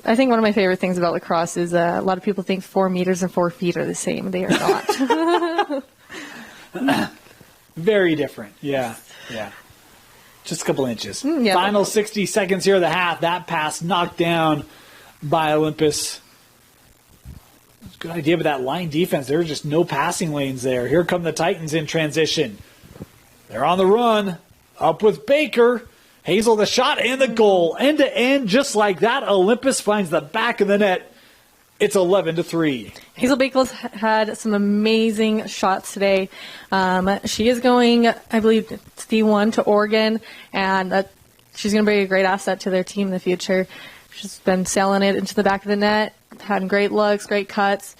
I think one of my favorite things about lacrosse is a lot of people think 4 meters and 4 feet are the same. They are not. Very different. Yeah. Just a couple inches. Yeah. Final 60 seconds here of the half. That pass knocked down by Olympus. Good idea with that line defense. There were just no passing lanes there. Here come the Titans in transition. They're on the run. Up with Baker. Hazel the shot and the goal. End to end, just like that. Olympus finds the back of the net. It's 11-3. Hazel Baker's had some amazing shots today. She is going, I believe, it's D1 to Oregon, and she's going to bring a great asset to their team in the future. She's been sailing it into the back of the net, having great looks, great cuts.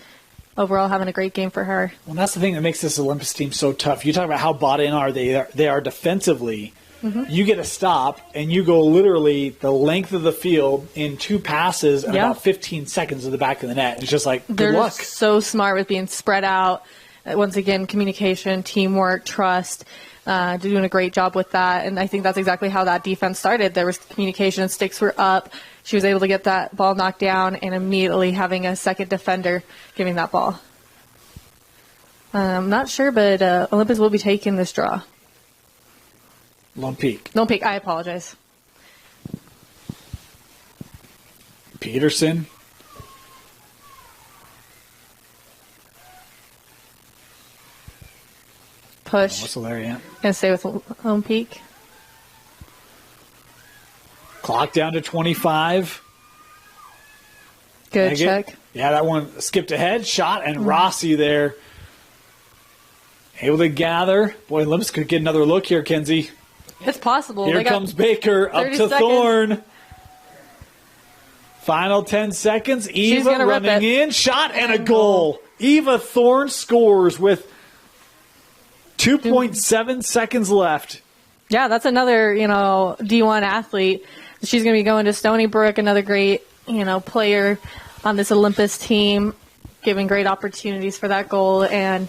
Overall, having a great game for her. Well, that's the thing that makes this Olympus team so tough. You talk about how bought in are they are defensively. Mm-hmm. You get a stop, and you go literally the length of the field in 2 passes and about 15 seconds to the back of the net. It's just like, good luck. They're so smart with being spread out. Once again, communication, teamwork, trust. Doing a great job with that, and I think that's exactly how that defense started. There was communication, sticks were up. She was able to get that ball knocked down and immediately having a second defender giving that ball. I'm not sure, but Olympus will be taking this draw. Lone Peak. Lone Peak, I apologize. Peterson. Push. Whistle there, yeah. Gonna stay with Lone Peak. Clock down to 25. Good check. Yeah, that one skipped ahead. Shot, and Rossi there. Able to gather. Boy, Olympus could get another look here, Kenzie. It's possible. Here comes Baker up to Thorne. Final 10 seconds. Eva running in. Shot and a goal. Eva Thorne scores with 2.7 seconds left. Yeah, that's another, D1 athlete. She's going to be going to Stony Brook, another great, player on this Olympus team, giving great opportunities for that goal. And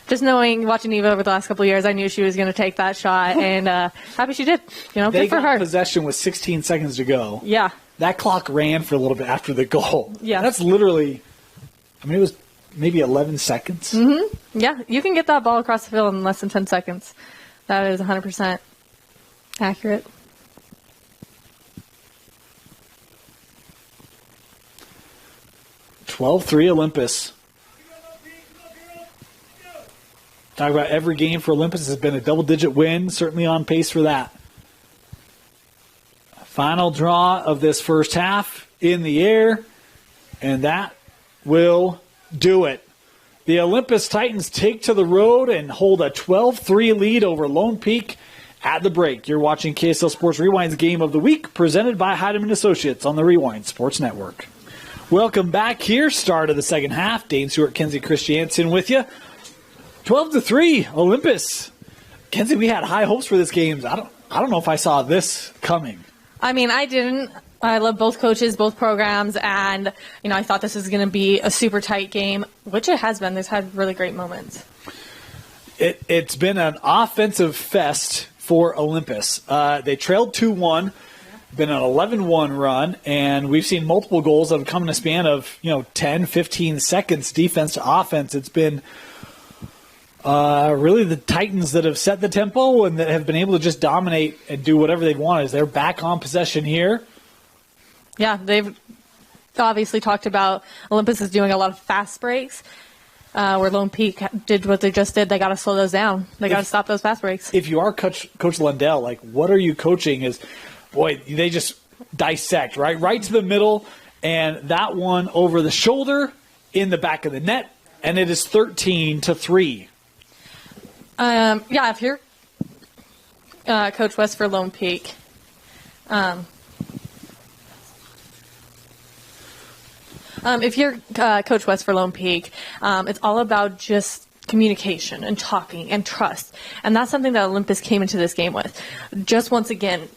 just watching Eva over the last couple of years, I knew she was going to take that shot, and happy she did. Good for her. Possession with 16 seconds to go. Yeah. That clock ran for a little bit after the goal. Yeah. That's literally, it was maybe 11 seconds. Mm-hmm. Yeah, you can get that ball across the field in less than 10 seconds. That is 100%. Accurate. 12-3 Olympus. Talk about every game for Olympus has been a double-digit win, certainly on pace for that. Final draw of this first half in the air, and that will do it. The Olympus Titans take to the road and hold a 12-3 lead over Lone Peak at the break. You're watching KSL Sports Rewind's Game of the Week, presented by Heidemann Associates on the Rewind Sports Network. Welcome back here. Start of the second half. Dane Stewart, Kenzie Christiansen with you. 12-3, Olympus. Kenzie, we had high hopes for this game. I don't know if I saw this coming. I mean, I didn't. I love both coaches, both programs, and I thought this was going to be a super tight game, which it has been. There's had really great moments. It's been an offensive fest for Olympus. They trailed 2-1. Been an 11-1 run, and we've seen multiple goals that have come in a span of 10, 15 seconds defense to offense. It's been really the Titans that have set the tempo and that have been able to just dominate and do whatever they want. As they're back on possession here. Yeah, they've obviously talked about Olympus is doing a lot of fast breaks. Where Lone Peak did what they just did, they got to slow those down. They got to stop those fast breaks. If you are Coach Lundell, what are you coaching? Boy, they just dissect, right to the middle, and that one over the shoulder in the back of the net, and it is 13-3. If you're Coach West for Lone Peak, it's all about just communication and talking and trust, and that's something that Olympus came into this game with. Just once again,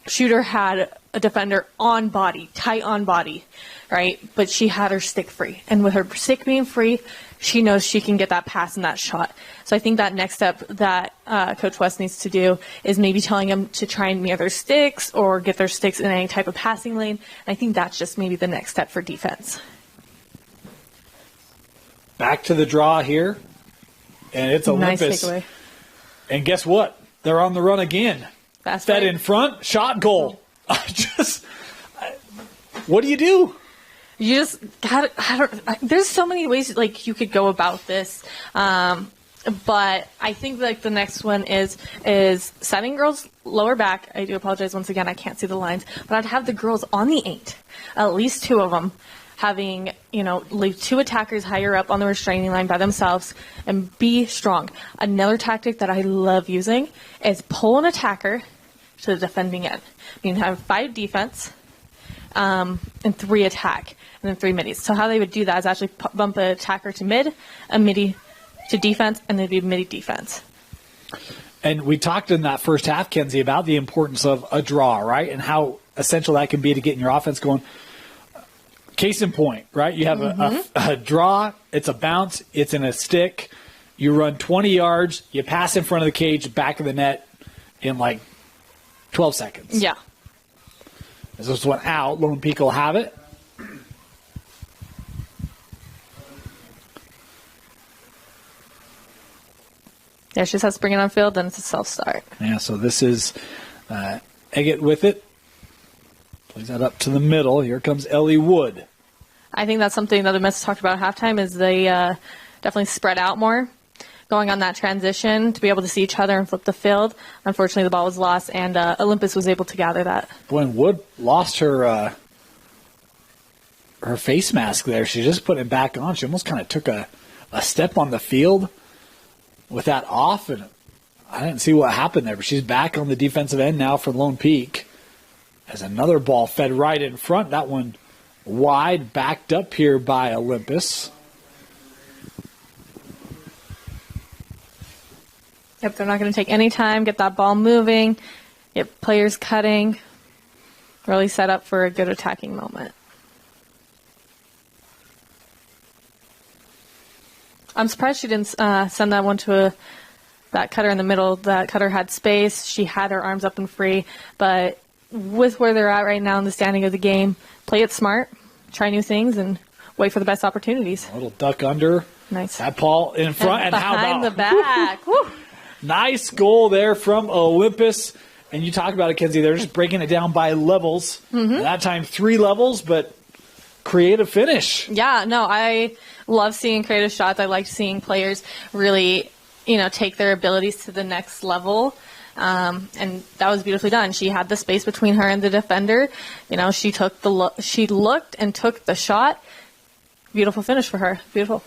Shooter had a defender on body, tight on body, right? But she had her stick free. And with her stick being free, she knows she can get that pass and that shot. So I think that next step that Coach West needs to do is maybe telling them to try and near their sticks or get their sticks in any type of passing lane. And I think that's just maybe the next step for defense. Back to the draw here. And it's Olympus. Nice takeaway. And guess what? They're on the run again. Fed in front, shot, goal. What do you do? You just got. There's so many ways you could go about this, but I think the next one is setting girls lower back. I do apologize once again. I can't see the lines, but I'd have the girls on the 8, at least 2 of them, having leave 2 attackers higher up on the restraining line by themselves and be strong. Another tactic that I love using is pull an attacker to the defending end. You can have 5 defense and 3 attack, and then 3 middies. So how they would do that is actually bump an attacker to mid, a midi to defense, and then be midi defense. And we talked in that first half, Kenzie, about the importance of a draw, right, and how essential that can be to getting your offense going. Case in point, right? You have a draw, it's a bounce, it's in a stick. You run 20 yards, you pass in front of the cage, back of the net in 12 seconds. Yeah. As this one out, Lone Peak will have it. Yeah, she just has to bring it on field, then it's a self-start. Yeah, so this is Eggett with it. Plays that up to the middle. Here comes Ellie Wood. I think that's something that the Mets talked about at halftime is they definitely spread out more, going on that transition to be able to see each other and flip the field. Unfortunately, the ball was lost, and Olympus was able to gather that. When Wood lost her face mask there, she just put it back on. She almost kind of took a step on the field with that off, and I didn't see what happened there. But she's back on the defensive end now for Lone Peak. As another ball fed right in front. That one wide, backed up here by Olympus. Yep, they're not going to take any time, get that ball moving, get players cutting, really set up for a good attacking moment. I'm surprised she didn't send that one to that cutter in the middle. That cutter had space. She had her arms up and free, but with where they're at right now in the standing of the game, play it smart, try new things, and wait for the best opportunities. A little duck under. Nice. That ball in front. And how behind about the back. Woo. Nice goal there from Olympus. And you talk about it, Kenzie, they're just breaking it down by levels. Mm-hmm. That time 3 levels, but creative finish. Yeah, no, I love seeing creative shots. I like seeing players really, take their abilities to the next level. And that was beautifully done. She had the space between her and the defender. She took she looked and took the shot. Beautiful finish for her. Beautiful.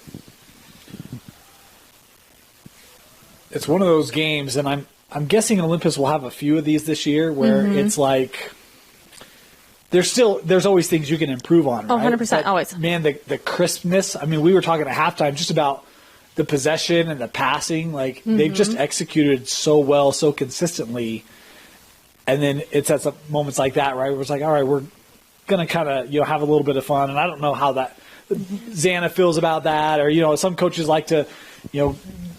It's one of those games, and I'm guessing Olympus will have a few of these this year where it's like there's always things you can improve on, right? 100%, but, always. Man, the crispness. I mean, we were talking at halftime just about the possession and the passing. Like, they've just executed so well, so consistently. And then it's at some moments like that, right, where it's like, all right, we're going to kind of, have a little bit of fun. And I don't know how that Xana feels about that, or, some coaches like to,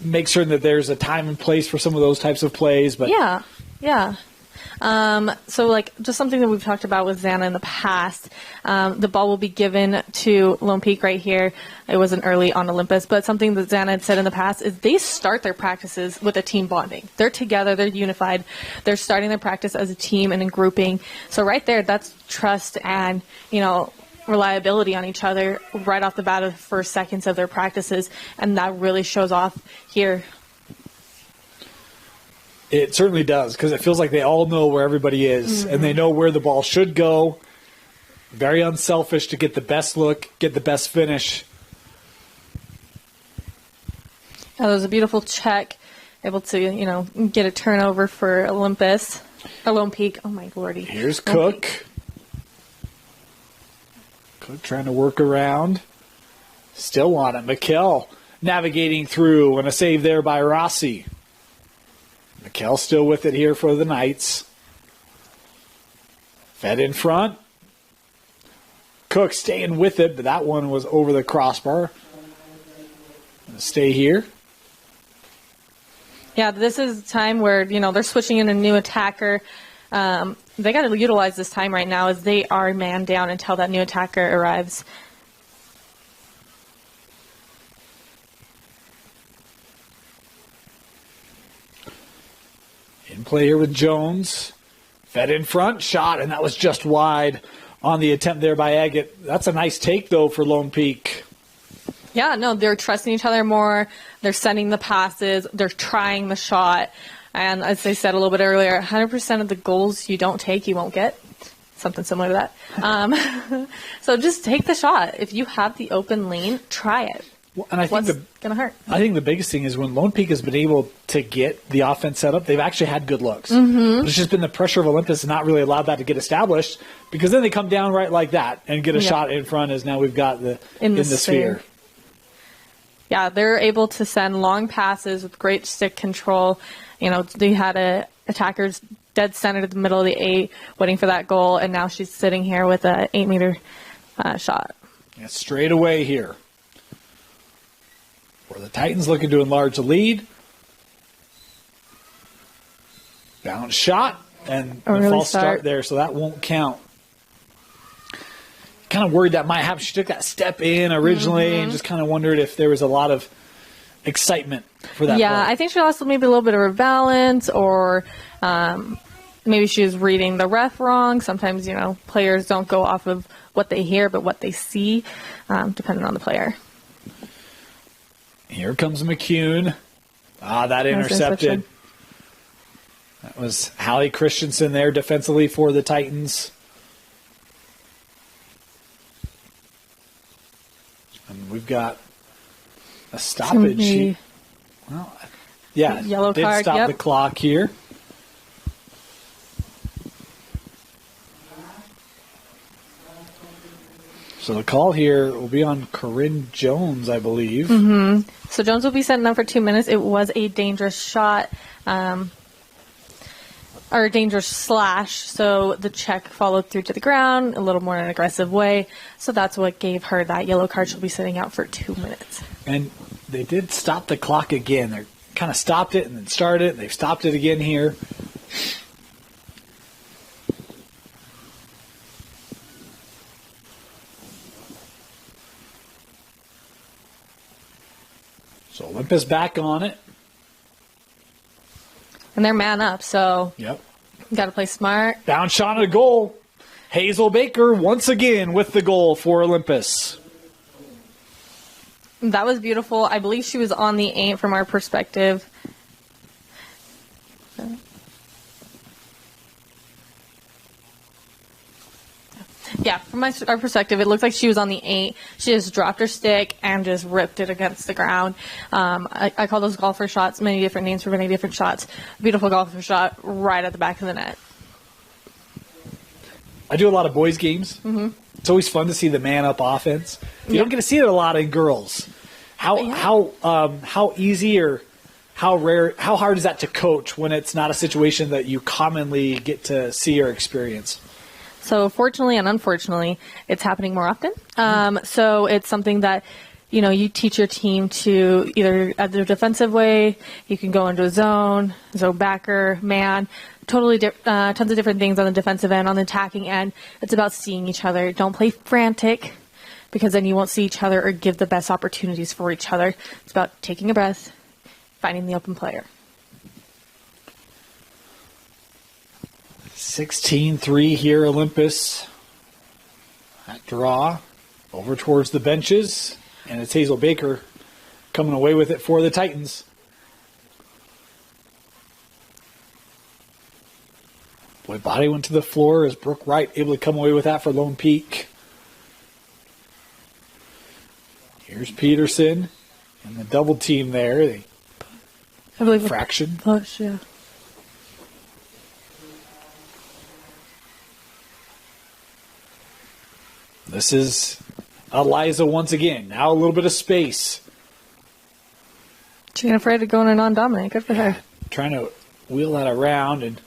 make certain that there's a time and place for some of those types of plays. But yeah. So, just something that we've talked about with Xana in the past, the ball will be given to Lone Peak right here. It wasn't early on Olympus, but something that Xana had said in the past is they start their practices with a team bonding. They're together, they're unified, they're starting their practice as a team and in grouping. So right there, that's trust and, reliability on each other right off the bat of the first seconds of their practices, and that really shows off here. It certainly does, because it feels like they all know where everybody is, and they know where the ball should go. Very unselfish to get the best look, get the best finish. That was a beautiful check, able to, get a turnover for Olympus. Or Lone Peak. Oh, my lordy. Here's Cook. Cook trying to work around. Still on it. Mikkel navigating through, and a save there by Rossi. Mikkel still with it here for the Knights. Fed in front. Cook staying with it, but that one was over the crossbar. Gonna stay here. Yeah, this is the time where, they're switching in a new attacker. They got to utilize this time right now as they are man down until that new attacker arrives. In play here with Jones. Fed in front, shot, and that was just wide on the attempt there by Agate. That's a nice take, though, for Lone Peak. Yeah, no, they're trusting each other more. They're sending the passes. They're trying the shot. And as I said a little bit earlier, 100% of the goals you don't take, you won't get. Something similar to that. So just take the shot. If you have the open lane, try it. Well, and I think What's going to hurt? I think the biggest thing is when Lone Peak has been able to get the offense set up, they've actually had good looks. It's just been the pressure of Olympus and not really allowed that to get established, because then they come down right like that and get a shot in front, as now we've got in the sphere. Yeah, they're able to send long passes with great stick control. They had attackers dead center to the middle of the 8 waiting for that goal, and now she's sitting here with an 8-meter shot. Yeah, straight away here. For the Titans looking to enlarge the lead. Bounce shot, and the false start there, so that won't count. Kind of worried that might happen. She took that step in originally and just kind of wondered if there was a lot of excitement for that play. I think she lost maybe a little bit of her balance, or maybe she was reading the ref wrong. Sometimes, players don't go off of what they hear, but what they see, depending on the player. Here comes McCune. That intercepted. That was Hallie Christensen there defensively for the Titans. And we've got a stoppage. Well, yeah, yellow card. Stop the clock here. So the call here will be on Corinne Jones, I believe. So Jones will be sent down for 2 minutes. It was a dangerous shot, or a dangerous slash. So the check followed through to the ground a little more in an aggressive way. So that's what gave her that yellow card. She'll be sitting out for 2 minutes. And they did stop the clock again. They kind of stopped it and then started it. They've stopped it again here. So Olympus back on it. And they're man up, so. Yep. Got to play smart. Bounce shot and a goal. Hazel Baker once again with the goal for Olympus. That was beautiful. I believe she was on the 8 from our perspective. Yeah, from our perspective, it looked like she was on the 8. She just dropped her stick and just ripped it against the ground. I call those golfer shots, many different names for many different shots. Beautiful golfer shot right at the back of the net. I do a lot of boys games. Mm-hmm. It's always fun to see the man-up offense. You don't get to see it a lot in girls. How easy or how rare, how hard is that to coach when it's not a situation that you commonly get to see or experience? So fortunately and unfortunately, it's happening more often. So it's something that, you teach your team to either at the defensive way, you can go into a zone backer, man, totally tons of different things on the defensive end. On the attacking end, it's about seeing each other. Don't play frantic, because then you won't see each other or give the best opportunities for each other. It's about taking a breath, finding the open player. 16-3 here, Olympus. That draw over towards the benches, and it's Hazel Baker coming away with it for the Titans. Boy, body went to the floor. Is Brooke Wright able to come away with that for Lone Peak? Here's Peterson and the double team there. I believe fraction. Push, yeah. This is Eliza once again. Now a little bit of space. She ain't afraid of going a non-dominant. Good for her. Trying to wheel that around, and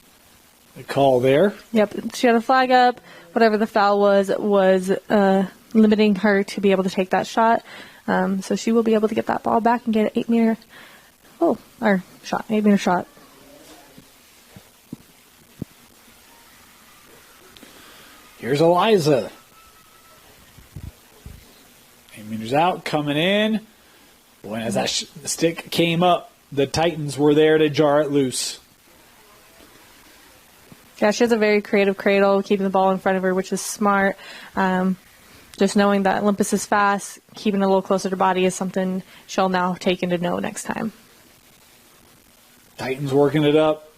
the call there. Yep, she had a flag up. Whatever the foul was limiting her to be able to take that shot. So she will be able to get that ball back and get an 8-meter. 8-meter shot. Here's Eliza. 8 meters out, coming in. Boy, as that stick came up, the Titans were there to jar it loose. Yeah, she has a very creative cradle, keeping the ball in front of her, which is smart. Just knowing that Olympus is fast, keeping it a little closer to body is something she'll now take into know next time. Titans working it up.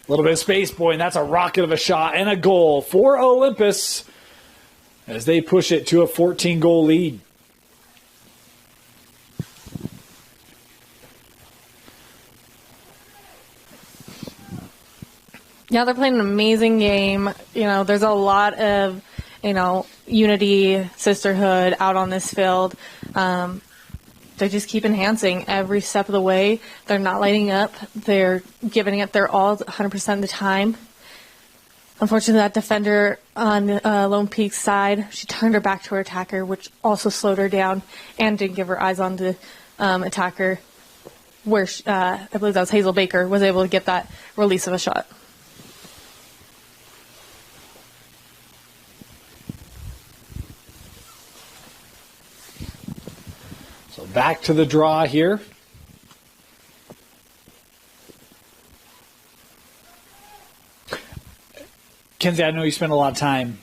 A little bit of space, boy, and that's a rocket of a shot and a goal for Olympus as they push it to a 14-goal lead. Yeah, they're playing an amazing game. There's a lot of, unity, sisterhood out on this field. They just keep enhancing every step of the way. They're not lighting up. They're giving it their all 100% of the time. Unfortunately, that defender on Lone Peak's side, she turned her back to her attacker, which also slowed her down and didn't give her eyes on the attacker, where I believe that was Hazel Baker, was able to get that release of a shot. Back to the draw here. Kenzie, I know you spent a lot of time.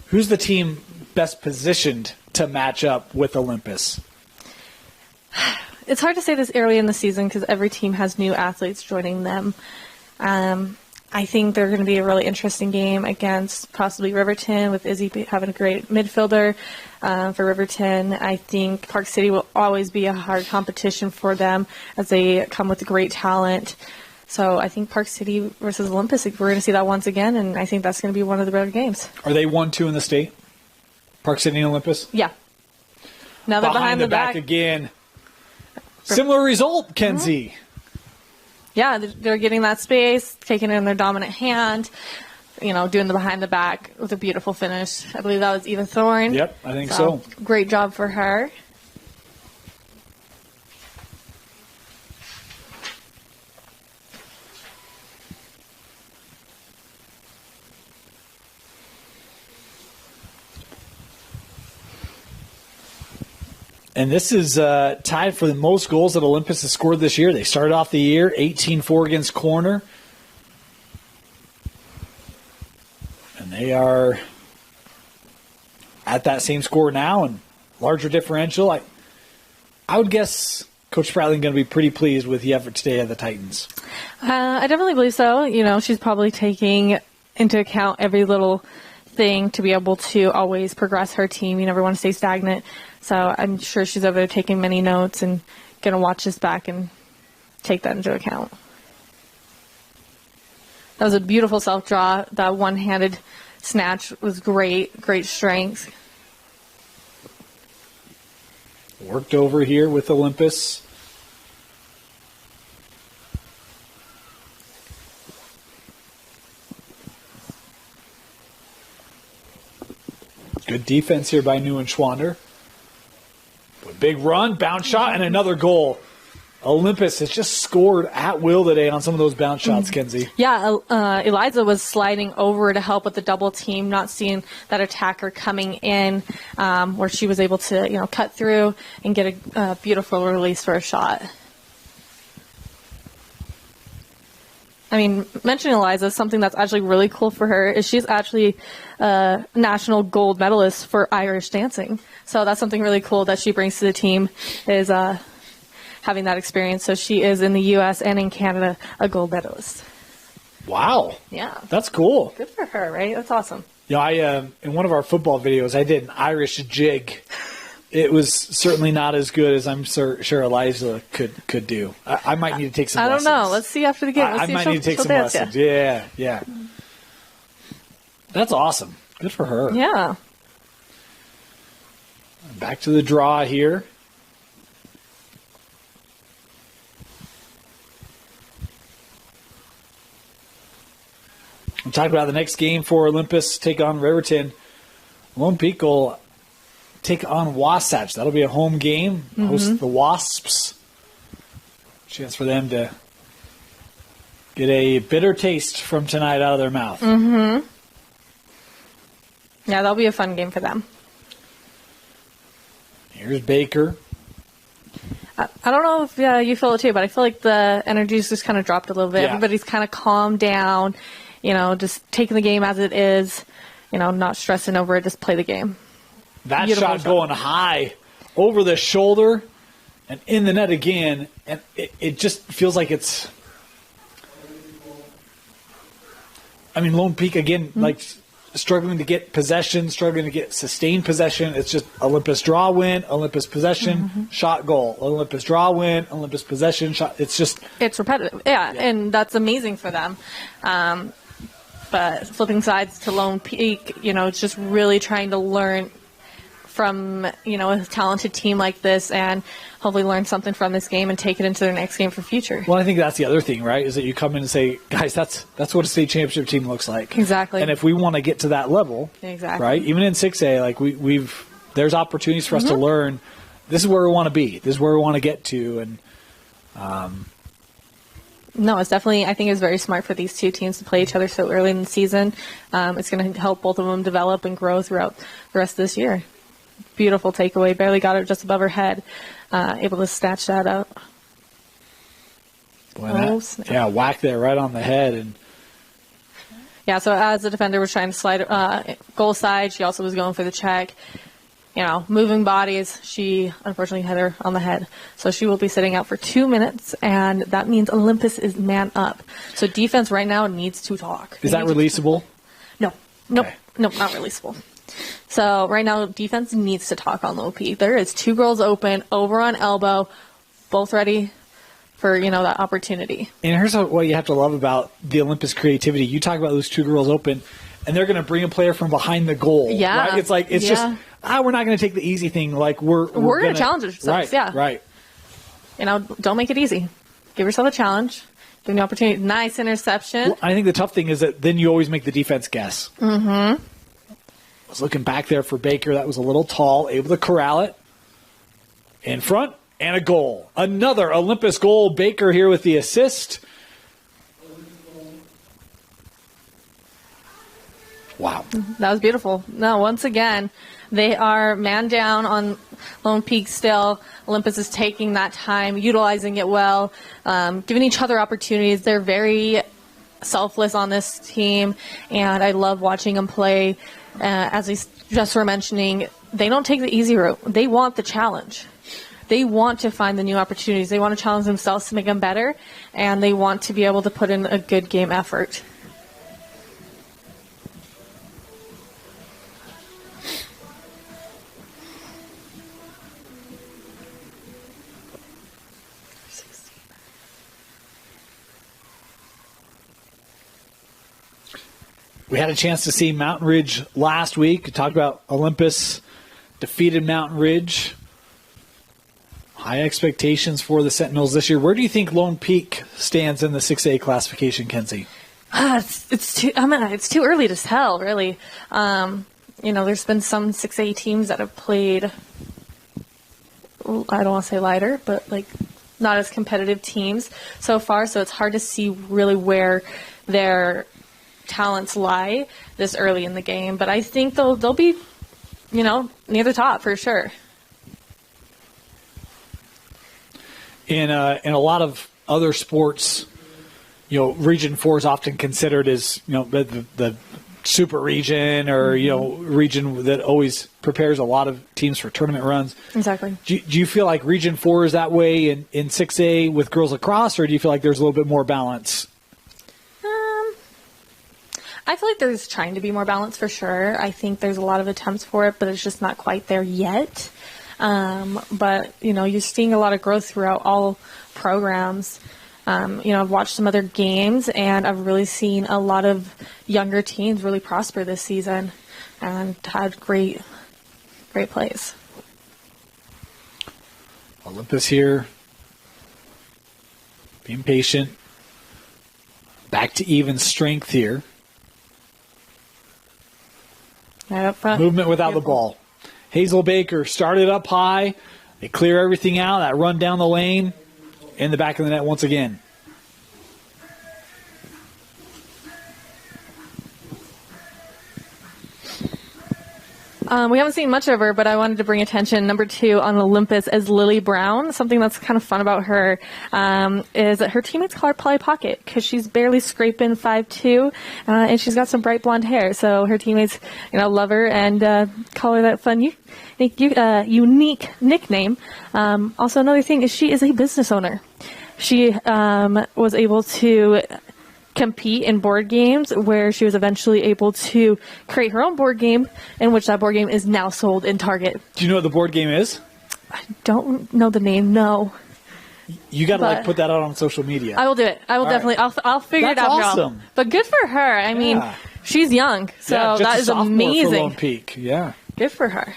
Who's the team best positioned to match up with Olympus? It's hard to say this early in the season because every team has new athletes joining them. I think they're going to be a really interesting game against possibly Riverton, with Izzy having a great midfielder for Riverton. I think Park City will always be a hard competition for them as they come with great talent. So I think Park City versus Olympus, we're going to see that once again, and I think that's going to be one of the better games. Are they 1-2 in the state? Park City and Olympus? Yeah. Now they're behind the back again. Similar result, Kenzie. Mm-hmm. Yeah, they're getting that space, taking it in their dominant hand, doing the behind the back with a beautiful finish. I believe that was Eva Thorne. Yep, I think so. Great job for her. And this is tied for the most goals that Olympus has scored this year. They started off the year 18-4 against Corner. they are at that same score now and larger differential. I would guess Coach Spratling going to be pretty pleased with the effort today of the Titans. I definitely believe so. She's probably taking into account every little thing to be able to always progress her team. You never want to stay stagnant. So I'm sure she's over there taking many notes and going to watch this back and take that into account. That was a beautiful self-draw. That one-handed snatch was great. Great strength. Worked over here with Olympus. Good defense here by Neuenschwander. A big run, bounce shot, and another goal. Olympus has just scored at will today on some of those bounce shots, Kenzie. Yeah, Eliza was sliding over to help with the double team, not seeing that attacker coming in, where she was able to, cut through and get a beautiful release for a shot. I mean, mentioning Eliza, something that's actually really cool for her is she's actually a national gold medalist for Irish dancing. So that's something really cool that she brings to the team is having that experience. So she is in the U.S. and in Canada a gold medalist. Wow. Yeah. That's cool. Good for her, right? That's awesome. I in one of our football videos, I did an Irish jig. It was certainly not as good as I'm sure Eliza could do. I might need to take some lessons. I don't know. Let's see after the game. I might need to take some lessons. Yeah. That's awesome. Good for her. Yeah. Back to the draw here. We'll talk about the next game for Olympus take on Riverton. Lone Peak will take on Wasatch. That'll be a home game. Host the Wasps. Chance for them to get a bitter taste from tonight out of their mouth. Mm-hmm. Yeah, that'll be a fun game for them. Here's Baker. I don't know if you feel it too, but I feel like the energy's just kind of dropped a little bit. Yeah. Everybody's kind of calmed down, just taking the game as it is, not stressing over it, just play the game. That shot going high over the shoulder and in the net again, and it just feels like it's. Lone Peak again, struggling to get possession, struggling to get sustained possession. It's just Olympus draw win, Olympus possession, shot goal. Olympus draw win, Olympus possession, shot. It's repetitive, yeah, and that's amazing for them. But flipping sides to Lone Peak, it's just really trying to learn from, a talented team like this and hopefully learn something from this game and take it into their next game for future. Well, I think that's the other thing, right, is that you come in and say, guys, that's what a state championship team looks like. Exactly. And if we want to get to that level, exactly, right, even in 6A, there's opportunities for us to learn. This is where we want to be. This is where we want to get to. And no, it's definitely, I think it's very smart for these two teams to play each other so early in the season. It's going to help both of them develop and grow throughout the rest of this year. Beautiful takeaway. Barely got it just above her head. Able to snatch that up. Boy, whack there right on the head. And yeah, so as the defender was trying to slide goal side, she also was going for the check. Moving bodies, she unfortunately hit her on the head. So she will be sitting out for 2 minutes, and that means Olympus is man up. So defense right now needs to talk. Is that releasable? No, not releasable. So right now, defense needs to talk on Lone Peak. There is 2 girls open, over on elbow, both ready for, that opportunity. And here's what you have to love about the Olympus creativity. You talk about those 2 girls open, and they're going to bring a player from behind the goal. Yeah. Right? It's just, we're not going to take the easy thing. We're going to challenge ourselves. Right, yeah. Right. Don't make it easy. Give yourself a challenge. Give them the opportunity. Nice interception. Well, I think the tough thing is that then you always make the defense guess. Mm-hmm. I was looking back there for Baker. That was a little tall. Able to corral it. In front, and a goal. Another Olympus goal. Baker here with the assist. Wow. That was beautiful. No, once again, they are man down on Lone Peak still. Olympus is taking that time, utilizing it well, giving each other opportunities. They're very selfless on this team, and I love watching them play. As we just were mentioning, they don't take the easy route. They want the challenge. They want to find the new opportunities. They want to challenge themselves to make them better, and they want to be able to put in a good game effort. We had a chance to see Mountain Ridge last week. We talked about Olympus defeated Mountain Ridge. High expectations for the Sentinels this year. Where do you think Lone Peak stands in the 6A classification, Kenzie? It's too early to tell, really. There's been some 6A teams that have played, I don't want to say lighter, but like not as competitive teams so far. So it's hard to see really where their talents lie this early in the game. But I think they'll be, near the top for sure. In a lot of other sports, Region 4 is often considered as, the super region or, region that always prepares a lot of teams for tournament runs. Exactly. Do you feel like Region 4 is that way in 6A with girls lacrosse, or do you feel like there's a little bit more balance? I feel like there's trying to be more balance for sure. I think there's a lot of attempts for it, but it's just not quite there yet. But, you're seeing a lot of growth throughout all programs. I've watched some other games, and I've really seen a lot of younger teams really prosper this season and had great plays. Olympus here, being patient, back to even strength here. Right up front. Movement without the ball. Hazel Baker started up high. They clear everything out. That run down the lane. In the back of the net once again. We haven't seen much of her, but I wanted to bring attention, number 2 on Olympus, as Lily Brown. Something that's kind of fun about her is that her teammates call her Polly Pocket because she's barely scraping 5'2", and she's got some bright blonde hair. So her teammates, love her and call her that fun, unique nickname. Also, another thing is she is a business owner. She was able to compete in board games where she was eventually able to create her own board game, in which that board game is now sold in Target. Do you know what the board game is? I don't know the name, no. You got to put that out on social media. I will do it. I will definitely. Right. I'll figure That's it out. Awesome. Girl. But good for her. I mean, she's young, so that is amazing. For Lone Peak. Yeah. Good for her.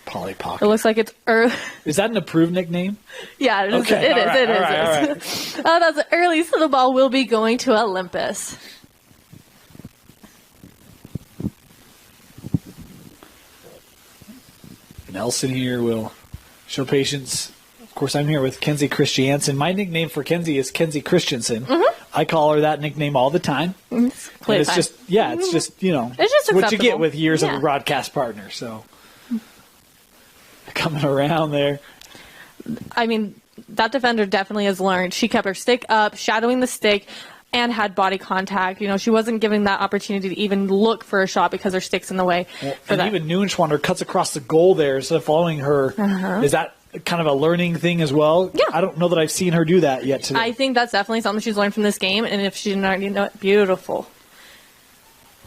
Polly Pocket. It looks like it's early. Is that an approved nickname? Yeah, it is. Okay. It is. Right. It is. Right. That's early, so the ball will be going to Olympus. Nelson here will show patience. Of course, I'm here with Kenzie Christiansen. My nickname for Kenzie is Kenzie Christensen. Mm-hmm. I call her that nickname all the time. It's just, it's just, it's just what you get with years of a broadcast partner. So coming around there. I mean, that defender definitely has learned. She kept her stick up, shadowing the stick, and had body contact. She wasn't giving that opportunity to even look for a shot because her stick's in the way. Well, and even Neuenschwander cuts across the goal there instead of following her. Uh-huh. Is that kind of a learning thing as well? Yeah. I don't know that I've seen her do that yet today. I think that's definitely something she's learned from this game, and if she didn't already know it, beautiful.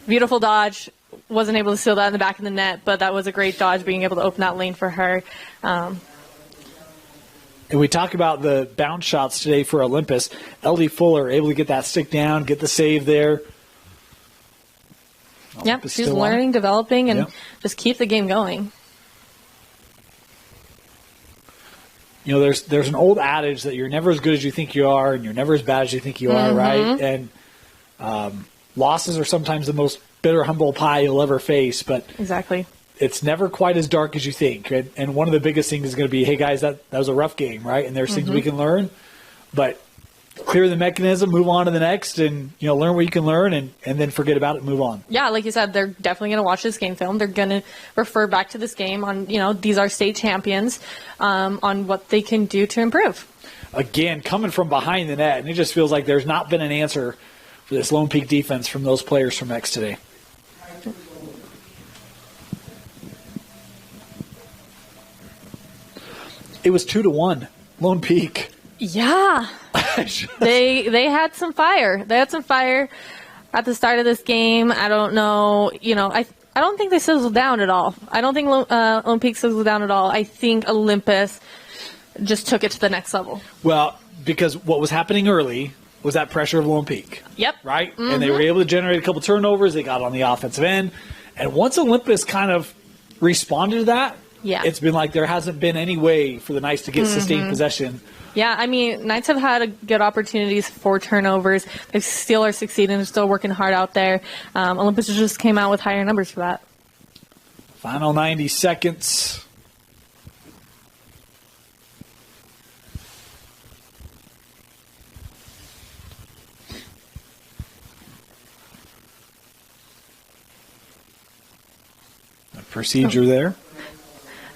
Beautiful dodge. Wasn't able to seal that in the back of the net, but that was a great dodge, being able to open that lane for her. And we talk about the bounce shots today for Olympus. LD Fuller able to get that stick down, get the save there. Yep, she's learning, developing, and just keep the game going. There's an old adage that you're never as good as you think you are, and you're never as bad as you think you are, right? And losses are sometimes the most bitter, humble pie you'll ever face, but exactly, it's never quite as dark as you think. And one of the biggest things is going to be, hey guys, that was a rough game, right? And there's things we can learn, but clear the mechanism, move on to the next, and learn what you can learn, and then forget about it and move on. Yeah, like you said, they're definitely going to watch this game film. They're going to refer back to this game on, these are state champions, on what they can do to improve. Again, coming from behind the net, and it just feels like there's not been an answer for this Lone Peak defense from those players from X today. It was 2-1, Lone Peak. Yeah. They had some fire. They had some fire at the start of this game. I don't know. I don't think they sizzled down at all. I don't think Lone Peak sizzled down at all. I think Olympus just took it to the next level. Well, because what was happening early was that pressure of Lone Peak. Yep. Right? Mm-hmm. And they were able to generate a couple turnovers. They got on the offensive end. And once Olympus kind of responded to that, it's been like there hasn't been any way for the Knights to get sustained possession. Yeah, I mean, Knights have had good opportunities for turnovers. They still are succeeding. They're still working hard out there. Olympus just came out with higher numbers for that. Final 90 seconds. A procedure there.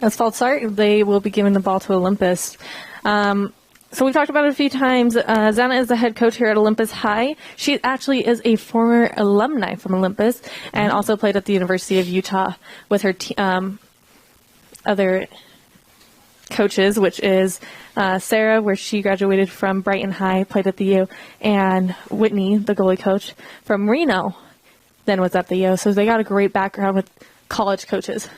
As false start, they will be giving the ball to Olympus. So we've talked about it a few times. Zana is the head coach here at Olympus High. She actually is a former alumni from Olympus and also played at the University of Utah with her other coaches, which is Sarah, where she graduated from Brighton High, played at the U, and Whitney, the goalie coach, from Reno, then was at the U. So they got a great background with college coaches.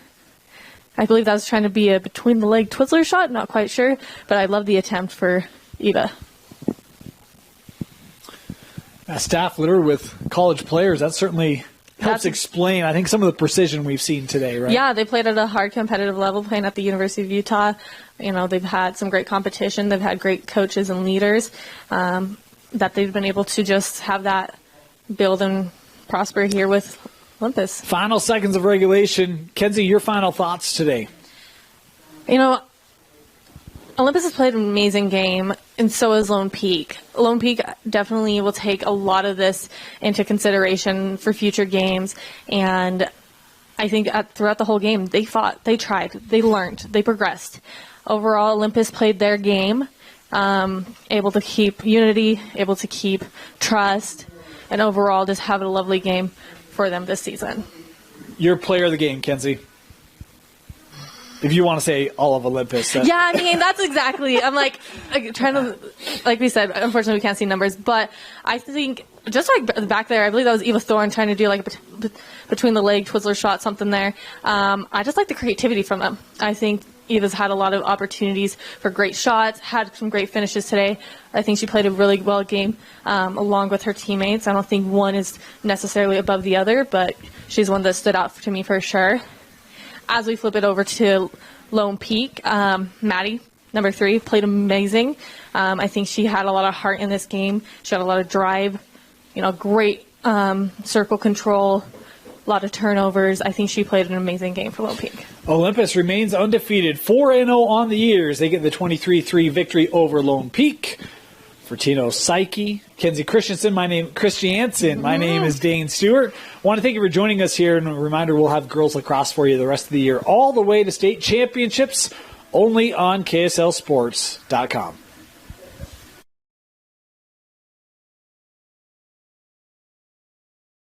I believe that was trying to be a between-the-leg Twizzler shot. Not quite sure, but I love the attempt for Eva. A staff littered with college players. That certainly helps explain, I think, some of the precision we've seen today, right? Yeah, they played at a hard competitive level, playing at the University of Utah. They've had some great competition. They've had great coaches and leaders that they've been able to just have that build and prosper here with Olympus. Final seconds of regulation. Kenzie, your final thoughts today? Olympus has played an amazing game, and so has Lone Peak. Lone Peak definitely will take a lot of this into consideration for future games, and I think throughout the whole game, they fought, they tried, they learned, they progressed. Overall, Olympus played their game, able to keep unity, able to keep trust, and overall just have a lovely game for them this season. Your player of the game, Kenzie. If you want to say all of Olympus. Yeah, I mean, that's exactly. I'm trying to, like we said, unfortunately we can't see numbers, but I think just back there, I believe that was Eva Thorne trying to do between the leg Twizzler shot, something there. I just like the creativity from them. I think Eva's had a lot of opportunities for great shots, had some great finishes today. I think she played a really well game along with her teammates. I don't think one is necessarily above the other, but she's one that stood out to me for sure. As we flip it over to Lone Peak, Maddie, number 3, played amazing. I think she had a lot of heart in this game. She had a lot of drive, great circle control, a lot of turnovers. I think she played an amazing game for Lone Peak. Olympus remains undefeated, 4-0 on the years. They get the 23-3 victory over Lone Peak. For Tino Psyche, Kenzie Christiansen, my name is Dane Stewart. I want to thank you for joining us here, and a reminder, we'll have girls lacrosse for you the rest of the year, all the way to state championships, only on KSLSports.com.